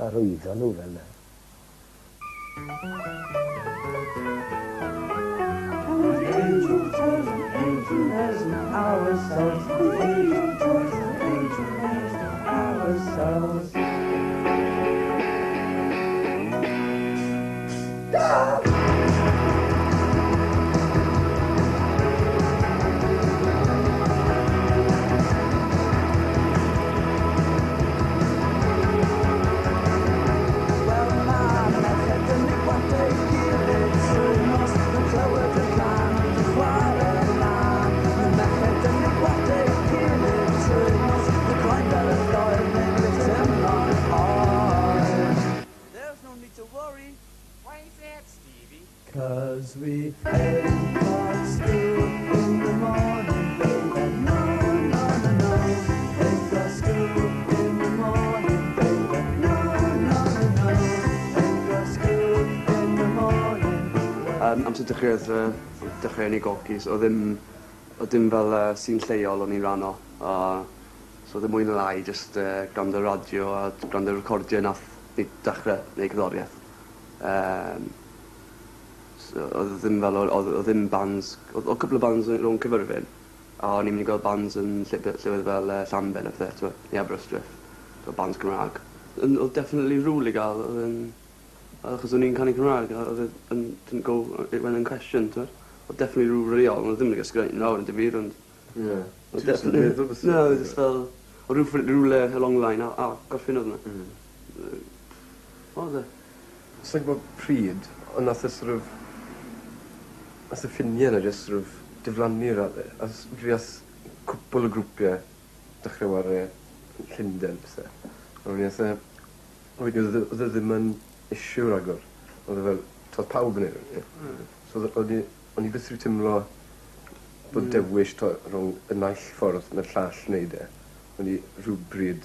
A rwyddo nhw fel yna. Angel toys and angel has ourselves. Angel toys and angel has ourselves. Cause we ain't got school in the morning, baby. No, no, no, no. Ain't got school in the morning, baby. No, no, no, no. Ain't got school in the morning. Amser dechrau ni Gorcys, o ddim fel sy'n lleol o'n i'n rhan o. So ddim mwy na lai, just gwrando radio a gwrando recordio nath ni dechrau neu cyddoriaeth. Oedd ddim bands, oedd cwbl o bands rhwng Cyfyrfyn, a o'n i'n mynd i gweld bands yn llefydd fel Llanben a pethau, neu Aberystwyth, bands Cymraeg. Oedd definitely rŵl i gael, achos o'n i'n canu Cymraeg, it didn't go, it went in question, oedd definitely rŵl reol, oedd ddim yn gysgrifennu nawr yn difyr, ond... No, just fel, oedd rŵl along the line, a gorffin oedd yna. Oedd e? Sa'n gwybod pryd, ond nath y ffiniau yna jyst diflannu radde. Fi ath cwbl o grwpiau dechrau war Llundain, bethau. Oedd e ddim yn issue ragor. Oedd e fel, toedd pawb yn ei. So o'n i byth rhyw tymlo bod dewis rhwng y naill ffordd na'r llall wneud e. O'n i rhywbryd,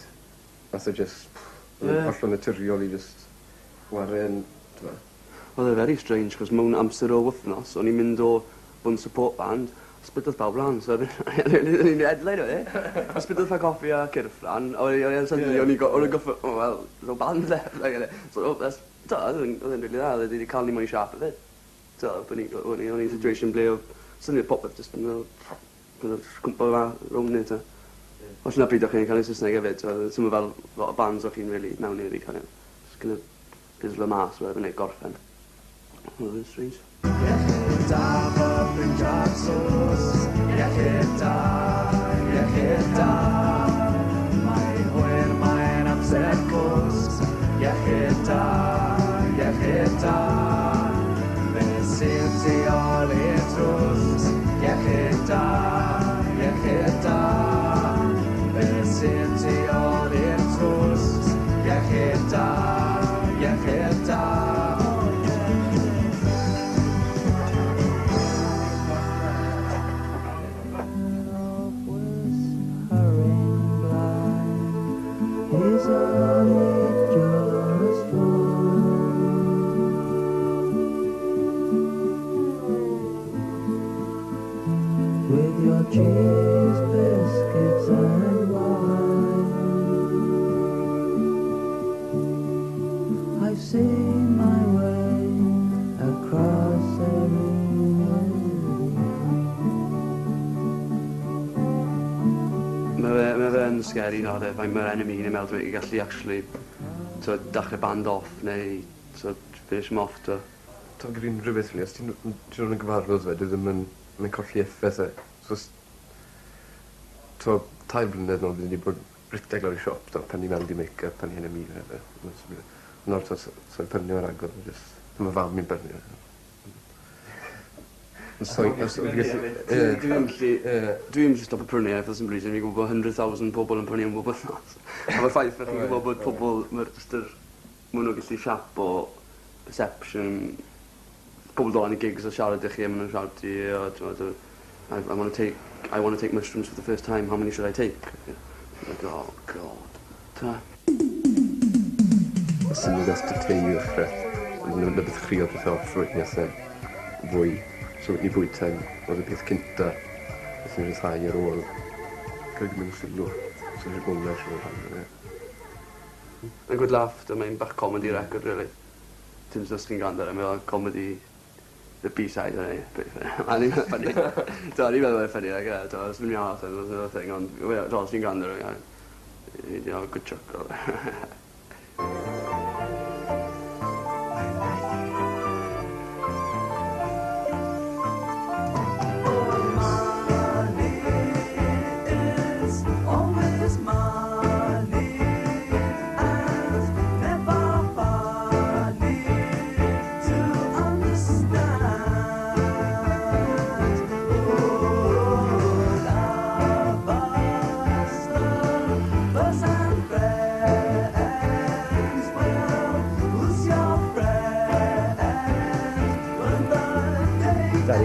nath e jyst, hollol naturiol i jyst waren, Oedd e very strange, cos mewn amser o wythnos, o'n i'n mynd o bod yn support band, a sbydodd pawb lan, so o'n i'n edleid o e. A sbydodd fa coffi a cyrff lan, a o'n i'n goffa, wel, no band le. So, oedd e'n rili dda, oedd e'n cael ni moyn i siarp y fyd. O'n i'n situation ble o syniad popeth, just yn cwmpa fa rownd ni. Os yna bryd o'ch chi'n cael ei Saesneg hefyd, so ti'n fel lot o bands o'ch chi'n rili mewn i'r i cael ei. Isla mas, wedd yn ei gorffen. Wel, it's strange. Iechyd da, fy ffrindiau'r sws. Iechyd da, iechyd da. Mae'n hwyr, mae'n amser cws. Iechyd da, iechyd da. Fe sy'n tu ôl i'r drws. Iechyd da, iechyd da. Fe sy'n tu ôl i'r drws. Iechyd da, iechyd da. Is all it just with your cheese, biscuits and wine? I've seen my way across every Mae fe'n scary nawr, mae'r enemy yn ymwneud i gallu actually dechrau band off neu finish them off. Ti'n gyda'n rhywbeth ni, os ti'n rhywun yn gyfarfod fe, dwi ddim yn colli effaith e. So, 2 blynedd nôl, byddwn ni bod ricteg lawr i siop, pan ni mewn di make-up, pan ni hyn y mi fe. Nawr, so'n prynu o'r agor, ddim yn fam i'n prynu. Dwi'n gallu stop y prynu for some reason. Fi'n gwybod 100,000 pobl yn prynu yn bob wythnos. A mae'r ffaith fe chi'n gwybod bod pobl, maen nhw'n gallu siap o perception. Pobl dolan i gigs o siarad i chi, maen nhw'n siarad i, I want to take mushrooms for the first time, how many should I take? Like, oh god. Ta. Os ydyn nhw'n ystod te i ddechrau, yn beth chrio beth o ffrwyniaeth fwy. So ni bwyd ten, oedd y peth cynta, beth ni'n rhyddhau ar ôl. Gael mynd sylw, so eisiau gwmna eisiau rhan. Mae'n good laugh, mae'n bach comedy record, really. Ti'n sy'n chi'n gwrando ar mae'n comedy, the B-side, o'n i'n ffynnu. Ni'n meddwl e'n ffynnu, os mynd iawn allan, thing, ond os chi'n gwrando ar mae'n good chuckle.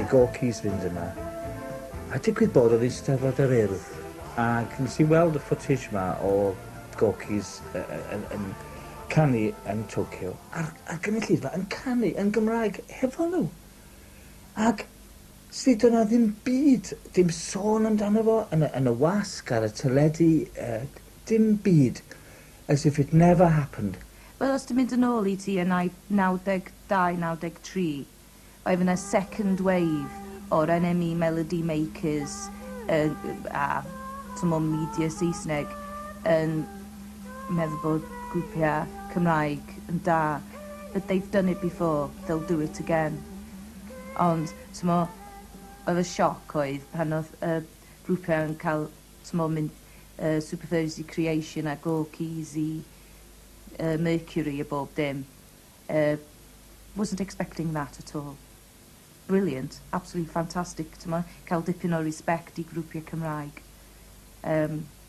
Gorky's fynd yma. A digwydd bod oedd eisteddfod yr urdd. Ac nes i weld y footage yma o Gorky's yn canu yn Tokyo. A'r gynulleidfa yn canu yn Gymraeg hefo nhw. Ac sydd yna ddim byd, dim sôn amdano fo yn y wasg ar y teledu, dim byd. As if it never happened. Wel, os ti'n mynd yn ôl i ti yn 92-93, oedd yna second wave o'r NME Melody Makers a media Saesneg yn meddwl bod grwpiau Cymraeg yn da. But they've done it before, they'll do it again. Ond, oedd y sioc oedd pan oedd grwpiau yn cael mynd Super Thursday Creation a Gorky's i Mercury a bob dim. Wasn't expecting that at all. Brilliant, absolutely fantastic. Cael dipyn o respect i grwpiau Cymraeg.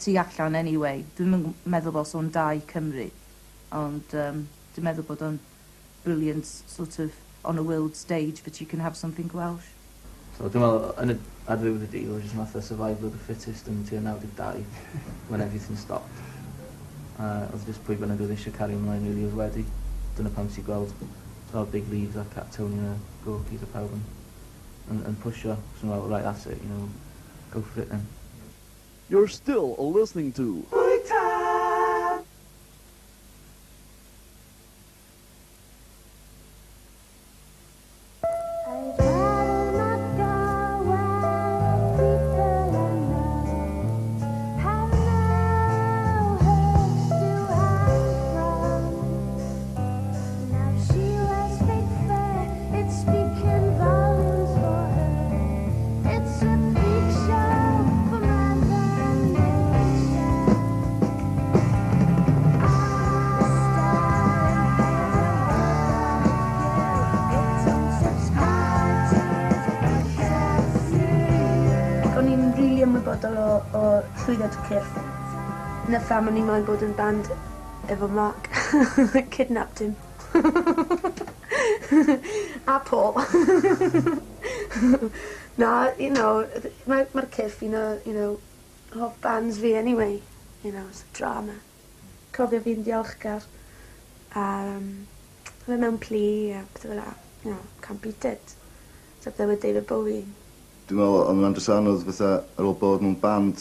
Tu allan anyway. Dwi'n meddwl bod o'n da i Cymru. Ond dwi'n meddwl bod o'n brilliant sort of on a world stage, but you can have something Welsh. So dwi'n meddwl, yn y adfywyd y deal, just math o survival of the fittest yn tua 92, when everything stopped. Oedd just pwy bynnag oedd eisiau cario ymlaen rili oedd wedi. Dyna pam ti'n gweld big leaves a Cat Tony a Gorky's a pawb and push-o. So well, right, that's it, go for it then. You're still listening to Now llwyddiant o cyrff. Yn y ffam o'n i'n moyn bod yn band efo Mark. Kidnapped him. A Paul. Na, you know, mae'r cyrff hoff bands fi anyway. You know, it's a drama. Cofio fi'n diolchgar. Fe mewn pli a beth fel that. You know, can't beat it. So there with David Bowie. Dwi'n meddwl, ond yn andros anodd fatha ar ôl bod mewn band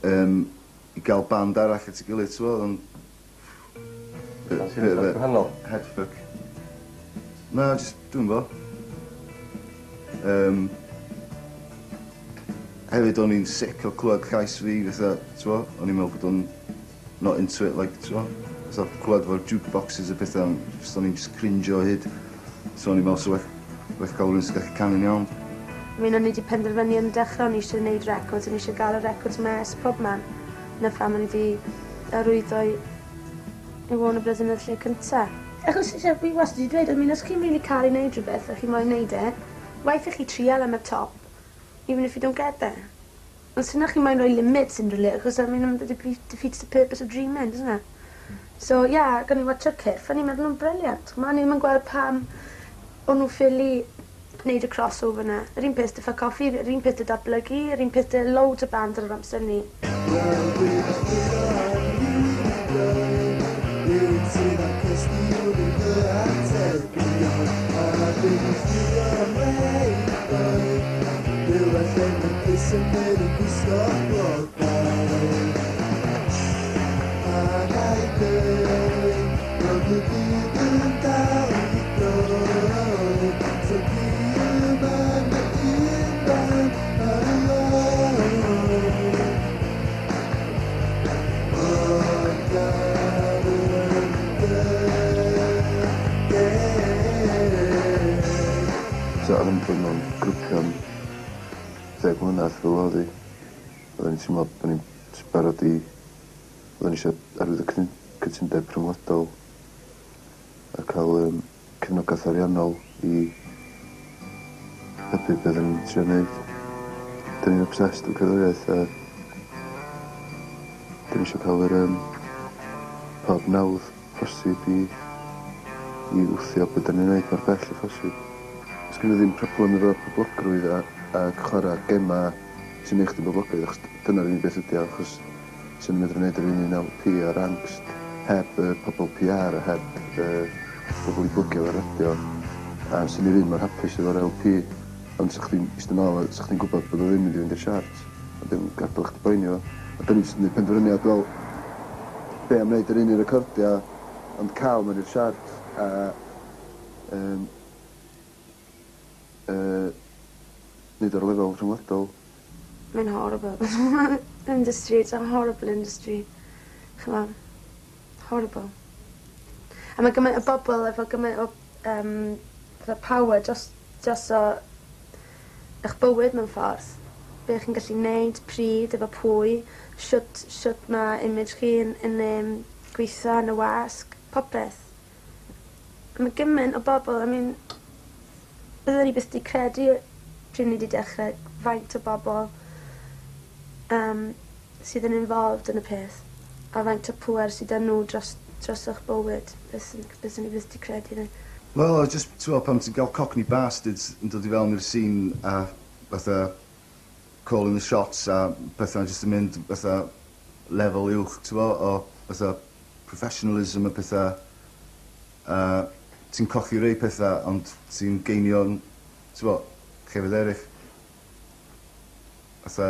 i gael band arall at ei gilydd, ti'n meddwl, ond... Headfuck. Na, just, dwi'n bo. Hefyd o'n i'n sick o clywed llais fi, fatha, ti'n bo, o'n i'n meddwl bod o'n not into it, like, ti'n bo. Fatha clywed fo'r jukeboxes a bethau, o'n i'n just cringe o hyd. So o'n i'n meddwl, so well gael rhywun sy'n gallu canu'n iawn. O'n i wedi penderfynu yn dechrau, o'n i eisiau gwneud records, o'n i eisiau gael y records mes pob man. Yn y ffam o'n i wedi arwyddo i Warner Bros yn y lle cyntaf. Achos fi wastad wedi dweud, os chi'n really cael ei wneud rhywbeth a chi'n moyn wneud e, waith chi trial am y top, even if you don't get there. Ond sy'n chi'n moyn rhoi limits yn rhywle, achos it defeats the purpose of dreaming, doesn't it? So, yeah, gan i watcho'r cyrff, a ni'n meddwl nhw'n briliant. Ni'n mynd gweld pam o'n nhw ffili wneud y crossover na. Yr un peth dy ffa coffi, yr un peth dy datblygu, yr un peth dy loads o band ar yr amser ni. So, oedd yn bod mewn grwpion 10 mlynedd fel oedd i. Oedden ni'n teimlo bod ni'n barod i... Oedden ni eisiau arwydd y cytundeb rhyngwladol a cael cefnogaeth ariannol i hybu beth yn trio wneud. Dyn ni'n obsessed o cerddoriaeth a dyn ni eisiau cael yr pob nawdd posib i wthio beth dyn ni'n wneud mor bell o posib. Os gen i ddim problem efo poblogrwydd a chwarae gema sy'n neud chdi boblogaidd, achos dyna'r unig beth ydi, achos sy'n medru wneud yr un LP ar angst, heb pobl PR a heb pobl i blygio o'r radio, a sy'n i ddim mor hapus efo'r LP, ond sa'ch chdi'n eistedd nôl, sa'ch chdi'n gwybod bod o ddim mynd i fynd i'r charts, a dim gadael chdi boenio. A dyn ni'n gwneud penderfyniad, wel, be am wneud yr un i recordia, ond cael mewn i'r charts, a nid o'r lefel rhyngwladol. Mae'n horrible. Industry, it's a horrible industry. Chymod, horrible. A mae gymaint o bobl efo gymaint o power just o eich bywyd mewn ffordd. Be chi'n gallu neud, pryd, efo pwy, siwt mae image chi yn gweithio yn y wasg, popeth. A mae gymaint o bobl, byddwn ni byth di credu pryd ni wedi dechrau faint o bobl sydd yn involved yn y peth a faint o pŵer sydd yn nhw dros eich bywyd. Byddwn ni byth di credu ni. Wel, just, ti'n pam ti'n gael Cockney Bastards yn dod i fewn i'r scene a fatha calling the shots a bethau jyst yn mynd fatha lefel uwch, ti'n o fatha professionalism a bethau a ti'n cochi rei pethau ond ti'n geinio'n, ti'n llefydd eraill. Fatha,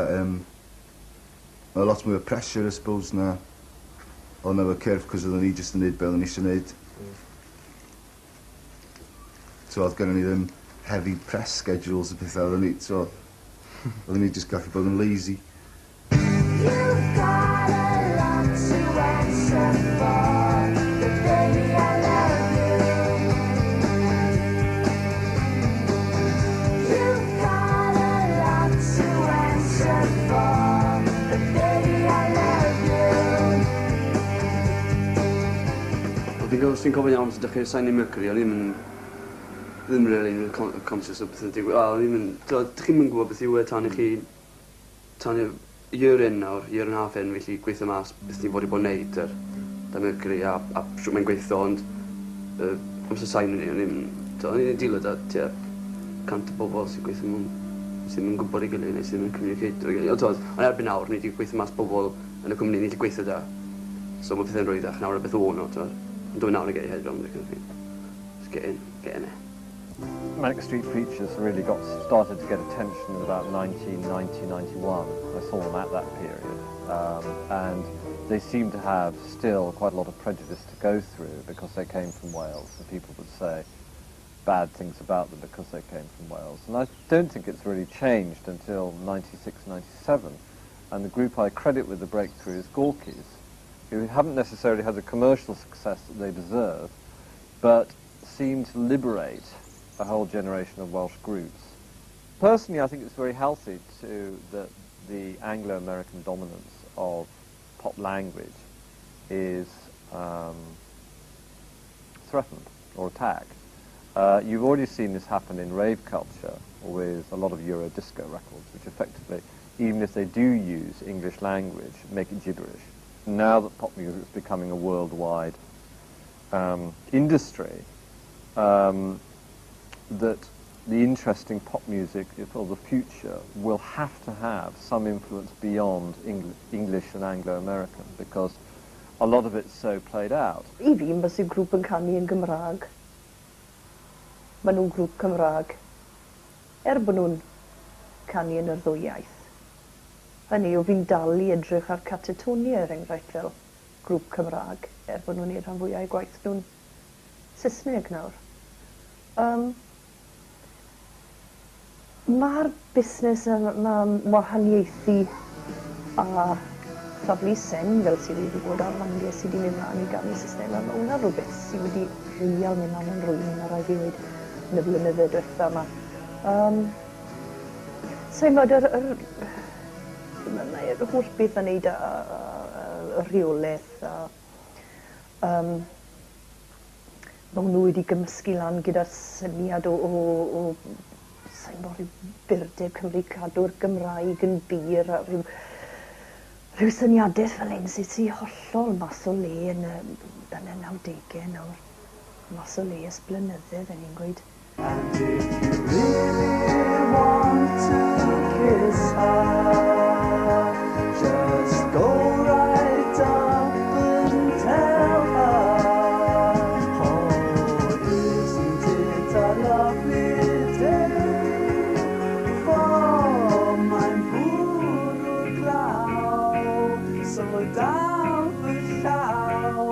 mae lot mwy o pressure, I suppose, na o'n efo cyrff, cos oedden ni jyst yn neud be oedden ni eisiau neud. Oedd gen ni ddim heavy press schedules a pethau, oedden ni jyst gallu bod yn lazy. You've got a lot to answer for, but baby I love you. You've got a lot to answer for, but baby I love you. Os ti'n cofio iawn sy'n dechrau sign i Mercury, o'n i'n ddim really conscious o beth yn digwydd. Dych chi'n mynd gwybod beth yw e tan i chi year in nawr, year and a half in, felly gweithio mas beth ni fod i bod yn neud da Mercury a siwt mae'n gweithio, ond amser sain ni, o'n i'n dilyd a tua cant o bobl sy'n gweithio mewn sy'n yn gwybod ei gilydd neu sy'n yn communicator. Ond erbyn nawr, ni wedi gweithio mas bobl yn y cwmni, ni wedi gweithio da. So mae pethau'n rwyddach nawr a beth o nhw, ond dwi'n nawr yn get your head around it. Just get in it. Manic Street Preachers really started to get attention in about 1990-91. I saw them at that period. And they seem to have still quite a lot of prejudice to go through because they came from Wales, and people would say bad things about them because they came from Wales. And I don't think it's really changed until 96-97. And the group I credit with the breakthrough is Gorky's, who haven't necessarily had the commercial success that they deserve, but seem to liberate a whole generation of Welsh groups. Personally, I think it's very healthy that the Anglo-American dominance of pop language is threatened or attacked. You've already seen this happen in rave culture with a lot of Euro disco records, which effectively, even if they do use English language, make it gibberish. Now that pop music is becoming a worldwide industry, that the interesting pop music for the future will have to have some influence beyond English and Anglo-American, because a lot of it's so played out. I fi, mae sy'n grŵp yn canu yn Gymraeg. Mae nhw'n grŵp Cymraeg. Bod nhw'n canu yn yr ddwy iaith. Hynny yw, fi'n dal i edrych ar Catatonia, enghraifft fel grŵp Cymraeg, bod nhw'n ei rhan fwyau gwaith nhw'n Saesneg nawr. Mae'r busnes mae wahaniaethu a thaflu sen fel sydd wedi bod ar fandiau sydd wedi mynd mlaen i ganu Saesneg. Mae hwnna rhywbeth sydd wedi real mynd mlaen yn rwy'n yn rhaid i ddweud yn y blynydde diwetha yma. Sa'n bod mae'r holl beth yn neud y rheolaeth a mae nhw wedi gymysgu lan gyda'r syniad o sa'n bod rhyw burdeb Cymru cadw'r Gymraeg yn bir a rhyw syniadaeth fel un sydd sy'n hollol mas o le yn y 90au nawr. Mas o le ys blynyddoedd, yn i'n gweud. And if you really want to kiss her, just go right up and tell her, oh, isn't it a lovely day for my bwrw glaw, so down fy llaw,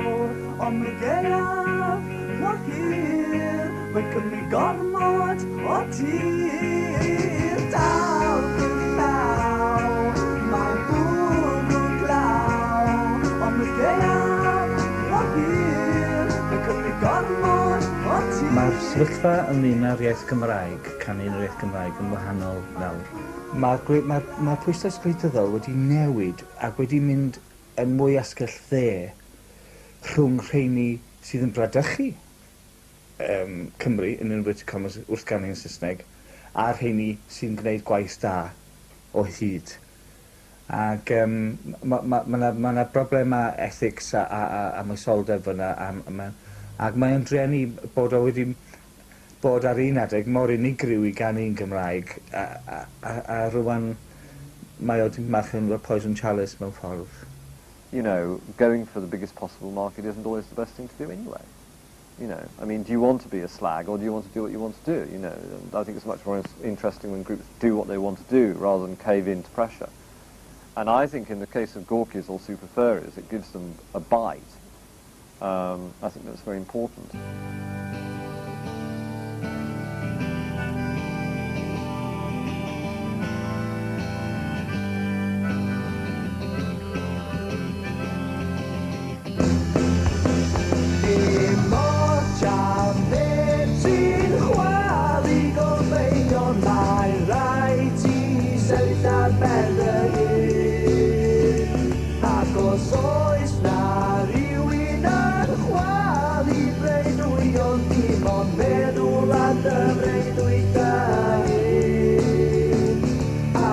ond mae gaeaf mor hir, mae Cymru gormod o tir. Dal fy llaw, mae bwrw glaw, ond mae gaeaf mor hir, mae Cymru gormod o tir. Mae'r sefyllfa ynglyn â'r iaith Gymraeg, canu'n yr iaith Gymraeg yn wahanol nawr. Mae'r pwyslais gwleidyddol wedi newid ac wedi mynd yn mwy asgell dde rhwng rheini sydd yn bradychu Cymru, yn inverted commas, wrth ganu yn Saesneg, a rheini sy'n gwneud gwaith da o hyd. Ac mae yna broblemau ethics a moesoldeb fyna, ac mae'n drueni bod o wedi bod ar un adeg mor unigryw i ganu'n Gymraeg, a rwan mae o wedi marchu yn poison chalice mewn ffordd. You know, going for the biggest possible market isn't always the best thing to do anyway. You know, I mean, do you want to be a slag or do you want to do what you want to do? You know, I think it's much more interesting when groups do what they want to do rather than cave into pressure. And I think in the case of Gorky's or Super Furries, it gives them a bite. I think that's very important.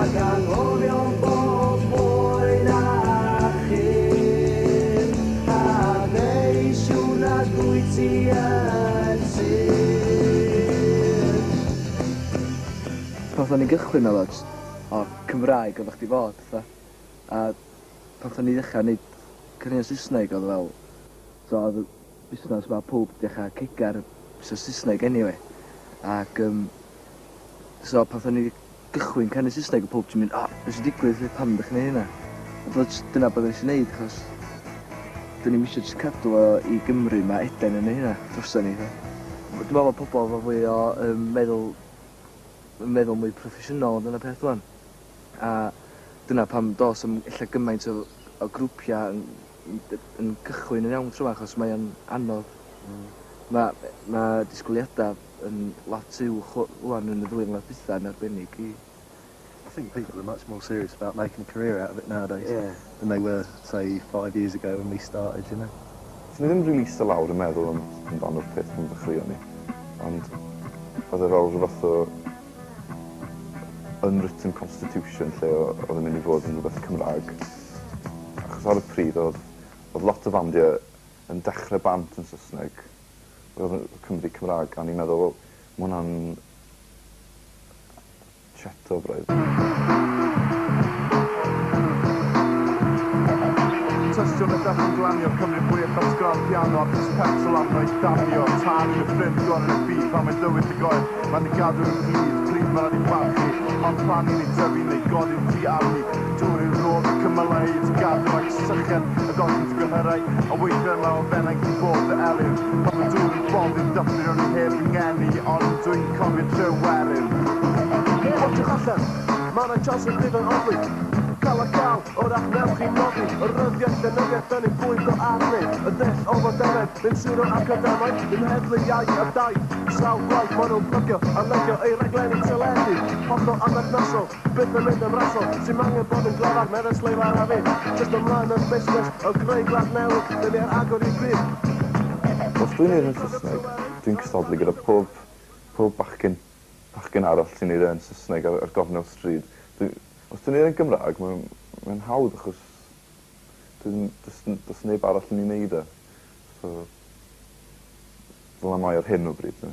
Ac anghofio bob Nath o'n i gychwyn o lot o Cymraeg oeddech chdi fod, fatha. A pan o'n i ddechrau neud cynnig Saesneg oedd fel, so oedd y busnes ma pob dechrau cigar busnes Saesneg anyway. Ac so pan o'n i gychwyn cynnig Saesneg o pob ti'n mynd, beth sy'n digwydd pam ddech chi'n neud hynna? Dyna beth eisiau neud, achos dyn ni'n eisiau just cadw o i Gymru, mae Eden yn hynna drosan ni. Dwi'n meddwl bod pobl efo fwy o meddwl mwy proffesiynol yn y peth rwan. A dyna pam dos am illa gymaint o grwpiau yn cychwyn yn iawn trwy achos mae o'n anodd. Mae disgwyliadau yn lot uwch rwan yn y 2 mlynedd dwytha yn arbennig i. I think people are much more serious about making a career out of it nowadays than they were, say, 5 years ago when we started, you know. So ni ddim really ista lawr yn meddwl amdano'r peth pan ddechreuon ni. Ond oedd e fel rhywbeth o unwritten constitution lle oedd yn mynd i fod yn rhywbeth Cymraeg. Achos ar y pryd oedd lot o bandiau yn dechrau band yn Saesneg. Oedd yn Cymru Cymraeg a ni'n meddwl, wel, mae hwnna'n cheto braidd. Tystion y deffyn glanio Cymru fwy o sgol piano a pys petrol arno i damio Tan i'r ffrind gorau y byd pan mae'n dywyd y goel Mae'n i gadw yn glir, pryd mae'n rhaid i barchu Mae'n plannu ni dyfu neu godyn ti arni Dŵr i'r rof y cymylau i gadw ag sychen y godyn ti gyhyrau A weithio yma o fennau i bod y elyn Pan mae dŵr i bod yn dyffur o'n i heb yng ngeni Ond dwi'n cofio trywerin Odrych allan, mae'n ein chans yn ddifan ofli Cael a cael, o'r achnewch i'n nodi O'r ryddiaeth dynyddiaeth yn ein bwyd o arni Y dell o foderen, mynd siwr o academau Yn heddlu iau a dau Sawl gwaith maen nhw'n plygio a legio ei raglenni teledu Hollol amerthnasol, byth yn mynd ymrasol Sy'n angen bod yn glafar, meddwl sleifar a fi Just ymlaen yn busnes o greu glad newydd Dyn ni'r agor i bryd Os dwi'n neud yn Saesneg, dwi'n cystadlu gyda pob bachgyn arall sy'n neud yn Saesneg ar gofnol stryd. Os dwi'n neud yn Gymraeg, mae'n hawdd achos does neb arall yn ei neud e. So, fel mae ar hyn o bryd.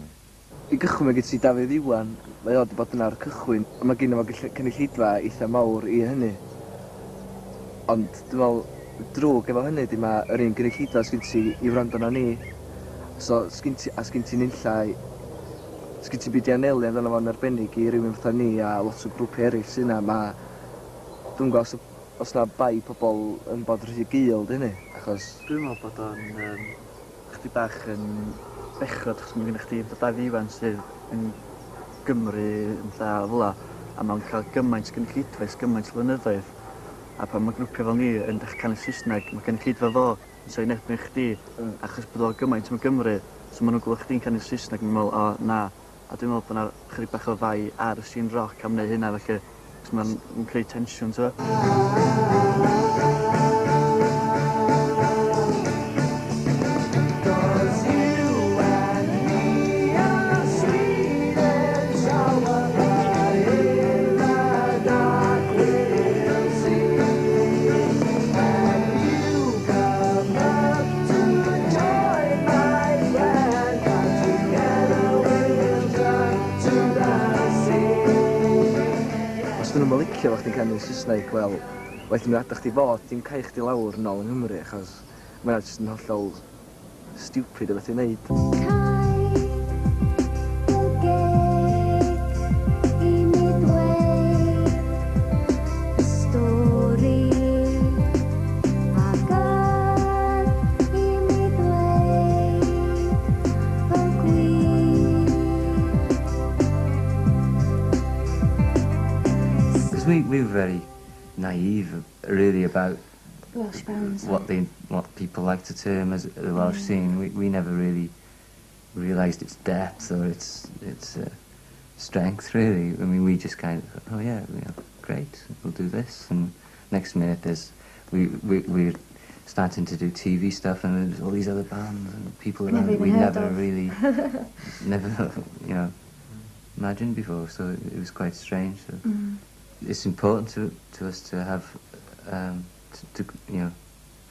I gychwyn mae gen ti Dafydd Iwan, mae o wedi bod yna ar y cychwyn, a mae gen i fo cynulleidfa eitha mawr i hynny. Ond dwi'n meddwl, drwg efo hynny di mae yr un cynulleidfa sgyn ti i wrando na ni. So, sgyn ti nillai, sgyn ti byd i anelu amdano fo'n arbennig i rywun fatha ni a lot o grwpi eraill sy'n yna, dwi'n gwybod os yna bai pobl yn bod rhy gul, dyn ni, achos... Dwi'n meddwl bod o'n chdi bach yn bechod, achos mae gen i chdi Dafydd Iwan sydd yn Gymru yn lla fel la, a mae'n cael gymaint gynulleidfa, gymaint blynyddoedd. A pan mae grwpio fel ni yn dechrau canu Saesneg, mae gynulleidfa fo yn soi nebyn chdi, achos bod o gymaint yn Gymru, so maen nhw'n gweld chdi'n canu Saesneg, mae'n meddwl, o na. A dwi'n meddwl bod yna chydig bach o fai ar y scene rock am wneud hynna, felly, cos mae'n creu tensiwn, t'wo. Dwi'n licio fo chdi'n canu Saesneg, wel, wedyn nhw'n adach chdi fod, dim cael chdi lawr yn ôl yng Nghymru, achos mae'n jyst yn hollol stupid o beth i'n neud. We were very naive, really, about Welsh bands. What people like to term as the Welsh scene. We never really realised its depth or its strength, really. I mean, we just kind of thought, oh yeah, great, we'll do this. And next minute, we're starting to do TV stuff, and there's all these other bands and people around we never really, never, imagined before. So it was quite strange. So. It's important to us to have, to be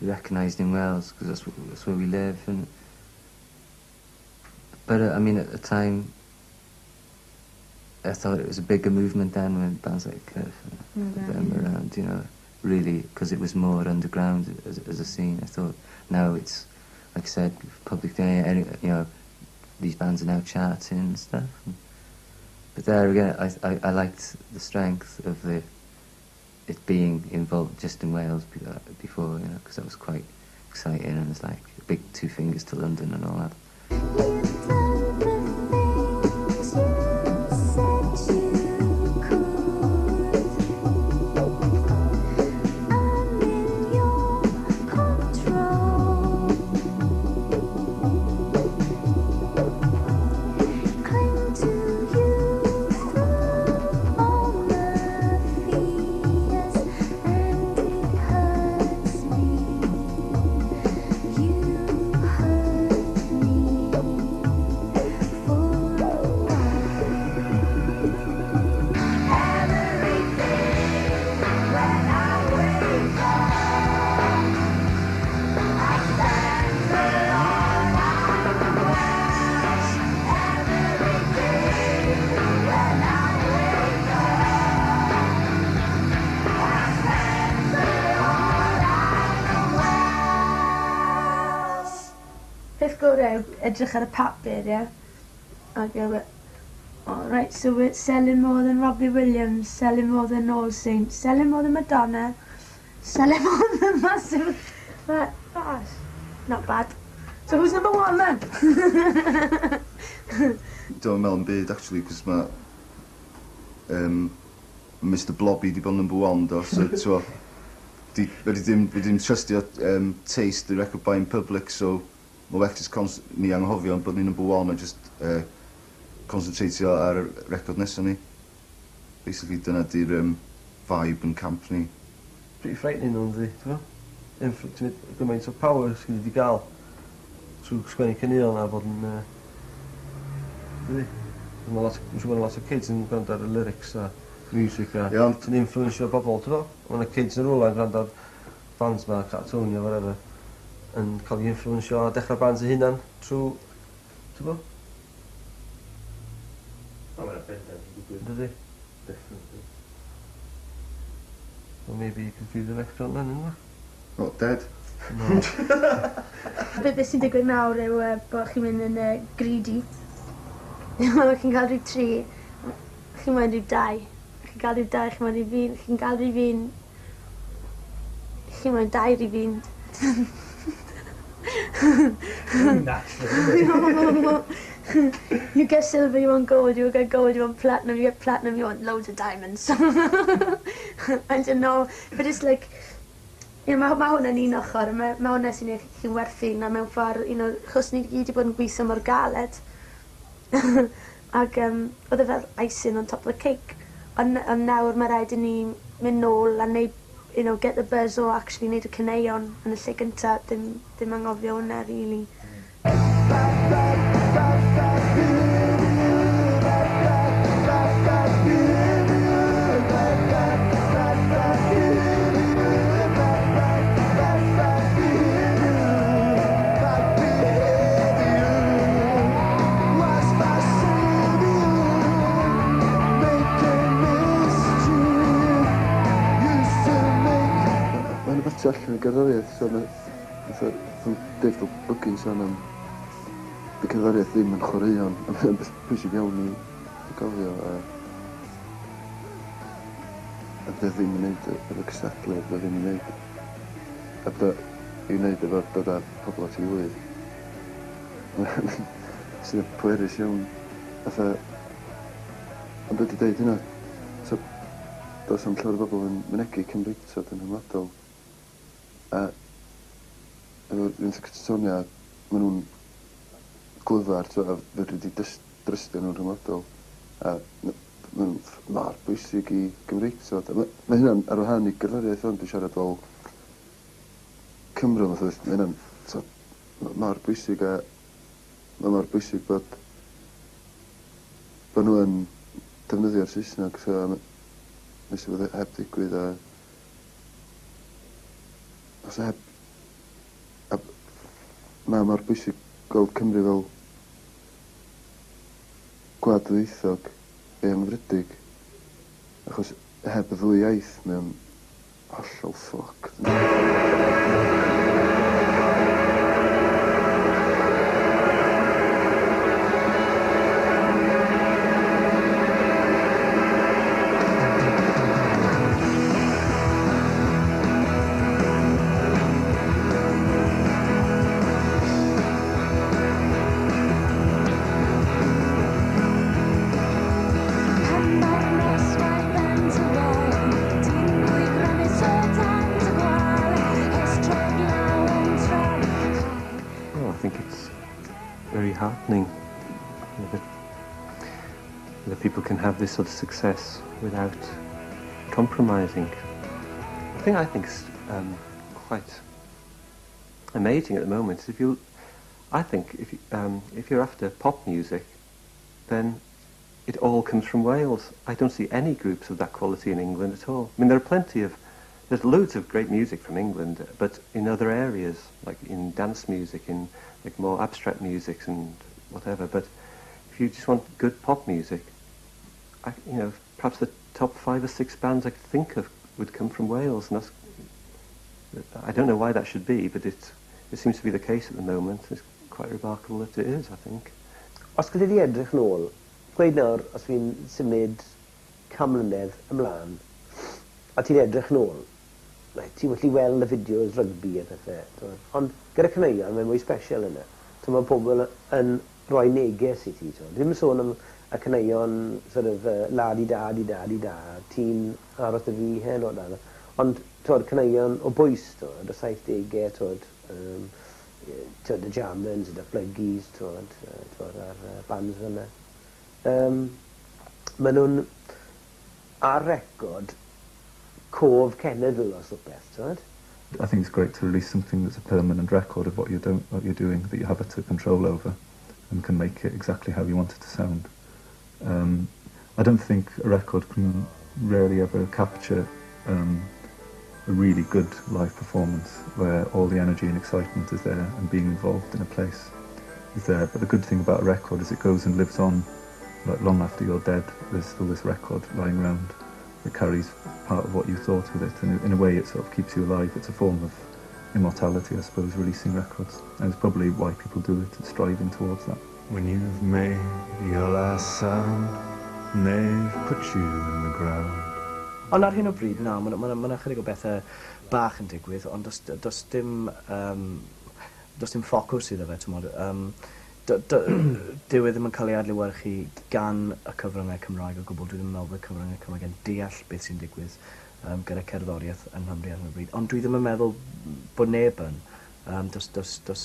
recognised in Wales, because that's where we live. But I mean, at the time, I thought it was a bigger movement then when bands like Curve and them were around, you know, really, because it was more underground as a scene. I thought now it's, like I said, public domain, you know, these bands are now charting and stuff. But there again, I liked the strength of it being involved just in Wales before, you know, because that was quite exciting, and it's like a big 2 fingers to London and all that. Peth gorau, edrych ar y papur, ie? A go, right, so we're selling more than Robbie Williams, selling more than All Saints, selling more than Madonna, selling more than Massive... But, gosh, not bad. So who's number 1 then? Don't meddwl yn byd, actually, cos mae Mr Blobby di bod number 1, do, so wedi dim trystio taste the record buying public, so mae well just ni anghofio bod ni number 1 a just concentratio ar y record nesaf ni. Basically, dyna di'r vibe and camp ni. Pretty frightening o'n ddi, ti'n fawr? Gymaint o power sy'n wedi gael trwy sgwennu cynniol na bod yn... Mae'n siŵr bod lot o kids yn gwrando ar y lyrics a music a ti'n influensio bobl, ti'n fawr? Mae'n kids yn rhywle yn gwrando ar bands ma, Catatonia, whatever, yn cael ei influensio a dechrau bands eu hunan trwy... Ti'n fawr? Mae'n bendant yn digwydd. Dydy? Definitely. Well, maybe you can do the next one then, yna? What, dead? No. Beth sy'n digwydd nawr yw bod chi'n mynd yn greedy. Chi'n cael rhyw 3, chi'n mynd rhyw 2. Chi'n cael rhyw 2, chi'n mynd rhyw fi'n. Chi'n cael rhyw fi'n. Chi'n mynd 2 rhyw fi'n. You get silver, you want gold, you get gold, you want platinum, you get platinum, you want loads of diamonds. I don't know, but it's like, you know, mae hwnna'n un ochr, mae hwnna sy'n ei chi'n werthu, na mewn ffordd, you know, chos ni gyd i bod yn gweithio mor galed. Ac oedd e fel icing on top of the cake. Ond nawr mae rhaid i ni mynd nôl a neud, you know, get the buzz o actually neud y caneuon yn y lle gyntaf, dim anghofio hwnna, really. Allan y gerddoriaeth, so mae'n dweud fel bygyn son am y cerddoriaeth ddim yn chwaraeon, a mae'n beth pwysig iawn i gofio a beth ddim yn neud efo cystadlu, beth ddim yn neud a beth i'w neud efo dod â pobl at ei wydd sydd yn pwerus iawn fatha ond beth i dweud hynna so dos am llawer o bobl yn mynegu Cymreictod yn hymladol a efo rhywun Catatonia maen nhw'n glyfar a fedri di drystio nhw'n rhyngwladol a maen nhw'n mor bwysig i Gymreictod mae hynna'n ar wahân i gerddoriaeth ond i siarad fel Cymru mae hynna'n mor bwysig a mae mor bwysig bod nhw yn defnyddio'r Saesneg so nes i fod heb ddigwydd a os heb mae mor bwysig gweld Cymru fel gwlad ddwyieithog eanghyfrydig. Achos heb y ddwy iaith mewn hollol ffwc. heartening that people can have this sort of success without compromising. The thing I think is quite amazing at the moment is I think if you're after pop music, then it all comes from Wales. I don't see any groups of that quality in England at all. I mean, there's loads of great music from England, but in other areas, like in dance music, in like more abstract music and whatever. But if you just want good pop music, perhaps the top 5 or 6 bands I could think of would come from Wales, and I don't know why that should be, but it seems to be the case at the moment. It's quite remarkable that it is, I think. Os gyda di edrych nôl, gweud nawr, os fi'n symud camlynedd ymlaen, a ti'n edrych nôl, ti'n gallu weld y fideos rygbi a pethau. Ond gyda caneuon, mae'n mwy special yna. Mae pobl yn rhoi neges i ti. Ddim yn sôn am y caneuon sort of la-di-da, ti'n aros y fi hen o dan. Ond caneuon o bwys, y 70au, y Jamans, y Pluggies, a'r bands yna. Maen nhw'n ar record cof cenedl os o beth, I think it's great to release something that's a permanent record of what you're doing, that you have utter control over and can make it exactly how you want it to sound. I don't think a record can rarely ever capture a really good live performance where all the energy and excitement is there and being involved in a place is there. But the good thing about a record is it goes and lives on, like long after you're dead. There's still this record lying around that carries part of what you thought with it, and in a way it sort of keeps you alive. It's a form of immortality, I suppose, releasing records, and it's probably why people do it, it's striving towards that. When you've made your last sound, and they've put you in the ground. Ond ar hyn o bryd, na, mae chydig o bethau bach yn digwydd, ond does dim ffocws iddo fe, ti'n modd. Dyw e ddim yn cael ei adlewyrchu gan y cyfryngau Cymraeg o gwbl. Dwi ddim yn meddwl bod y cyfryngau Cymraeg yn deall beth sy'n digwydd gyda cerddoriaeth yng Nghymru ar hyn o bryd. Ond dwi ddim yn meddwl bod neb yn. Does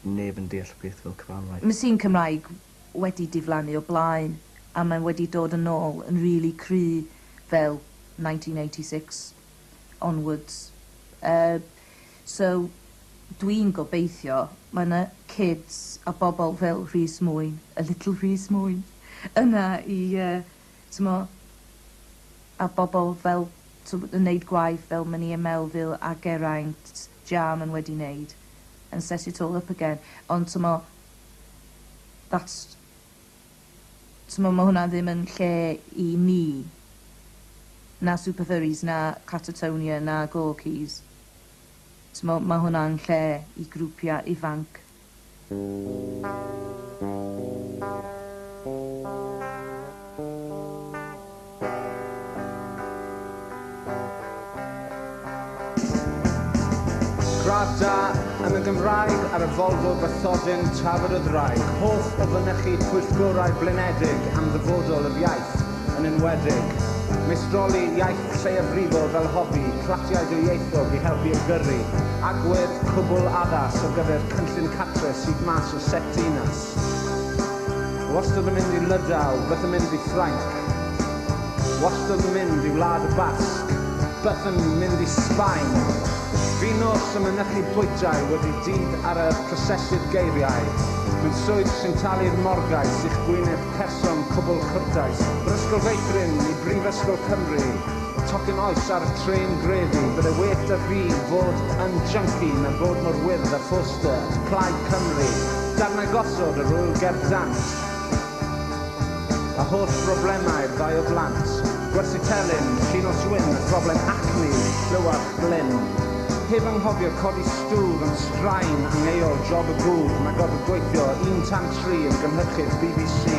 neb yn deall beth fel cyfranwraig. Mae sy'n Cymraeg wedi diflannu o blaen, a mae'n wedi dod yn ôl yn really cry fel 1986 onwards. So dwi'n gobeithio mae yna kids a bobl fel Rhys Mwyn, a little Rhys Mwyn, yna i, a bobl fel yn neud gwaith fel Myni a Melville a Geraint, Jam yn wedi neud, and set it all up again. Ond, mae hwnna ddim yn lle i ni, na Super Furries, na Catatonia, na Gorkies. Mae hwnna'n lle i grwpiau ifanc. Graf da yn y Gymraeg ar y Volvo bathodyn Tafod y Ddraig. Hoff o fynychu pwyllgorau blinedig am ddyfodol yr iaith yn enwedig. Meistroli iaith lleiafrifol fel hobi, clatiau dwyieithog i helpu y gyrru. Agwedd cwbl addas o gyfer cynllun catre sydd mas o set dinas. Wastad yn mynd i Lydaw, byth yn mynd i Ffrainc. Wastad yn mynd i Wlad y Basg, byth yn mynd i Sbaen. Fi nos yn mynychu bwytau wedi dyd ar y prosesu'r geiriau. Mae'n swydd sy'n talu'r morgais i'ch gwyneb person cwbl cwrtais. Brysgol Feithrin i Brifysgol Cymru. Tocyn oes ar y tren grefi, bydde well da fi fod yn junkie na bod mor wyrdd a ffoster, Plaid Cymru. Darnau gosod yr wyl gerdant. a holl broblemau'r ddau o blant. Gwersi telyn, llun o swyn, y broblem acne, llywach glyn. Heb anghofio codi stwr yn straen angeol job y gŵr, mae god yn gweithio 1 yn gynhyrchu'r BBC.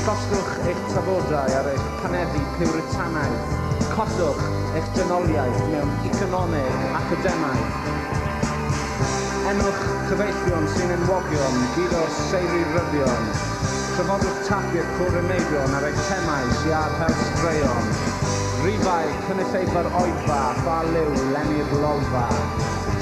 Costwch eich tafodau ar eich paneddau Puritanaidd. Codwch eich dynoliaeth mewn economeg academaidd. Enwch cyfeillion sy'n enwogion, gyd o'r seiri ryddion. Trafodwch tapiau cwrymeidion ar eich temau sy'n ar hews dreion. Rifau cynulleidfa'r oedfa, ffa liw, lenni'r lolfa.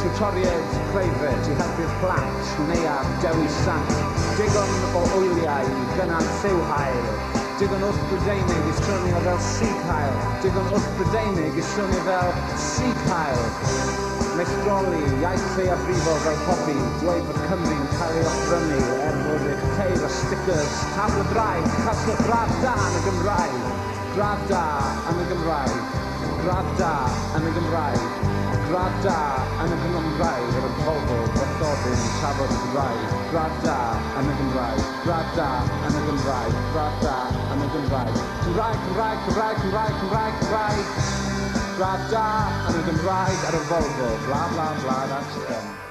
Tutoriaid preifat i helpu'r plant, neua'r dewi sant. Digon o wyliau i gynnal lliw hael. Digon wrth Brydeinig i swnio fel Sikh hael. Digon wrth Brydeinig i swnio fel Sikh hael. Meistroli, iaith lleiafrifol fel hobi, dweud bod Cymru'n cael ei offrynu bod eich ceir a stickers, tabl y draig, chasgwch gradd da yn y Gymraeg. Gradd da yn y Gymraeg. Gradd da yn y Gymraeg. Gradd da yn y Gymraeg ar y Volvo, Bathodyn, Tafod y Gymraeg. Gradd da yn y Gymraeg. Gradd da yn y Gymraeg. Gradd da yn y Gymraeg. Cymraeg, Cymraeg, Cymraeg, Cymraeg, Cymraeg, Cymraeg. Gradd da yn y Gymraeg ar y Volvo. Bla, bla, bla, that's it.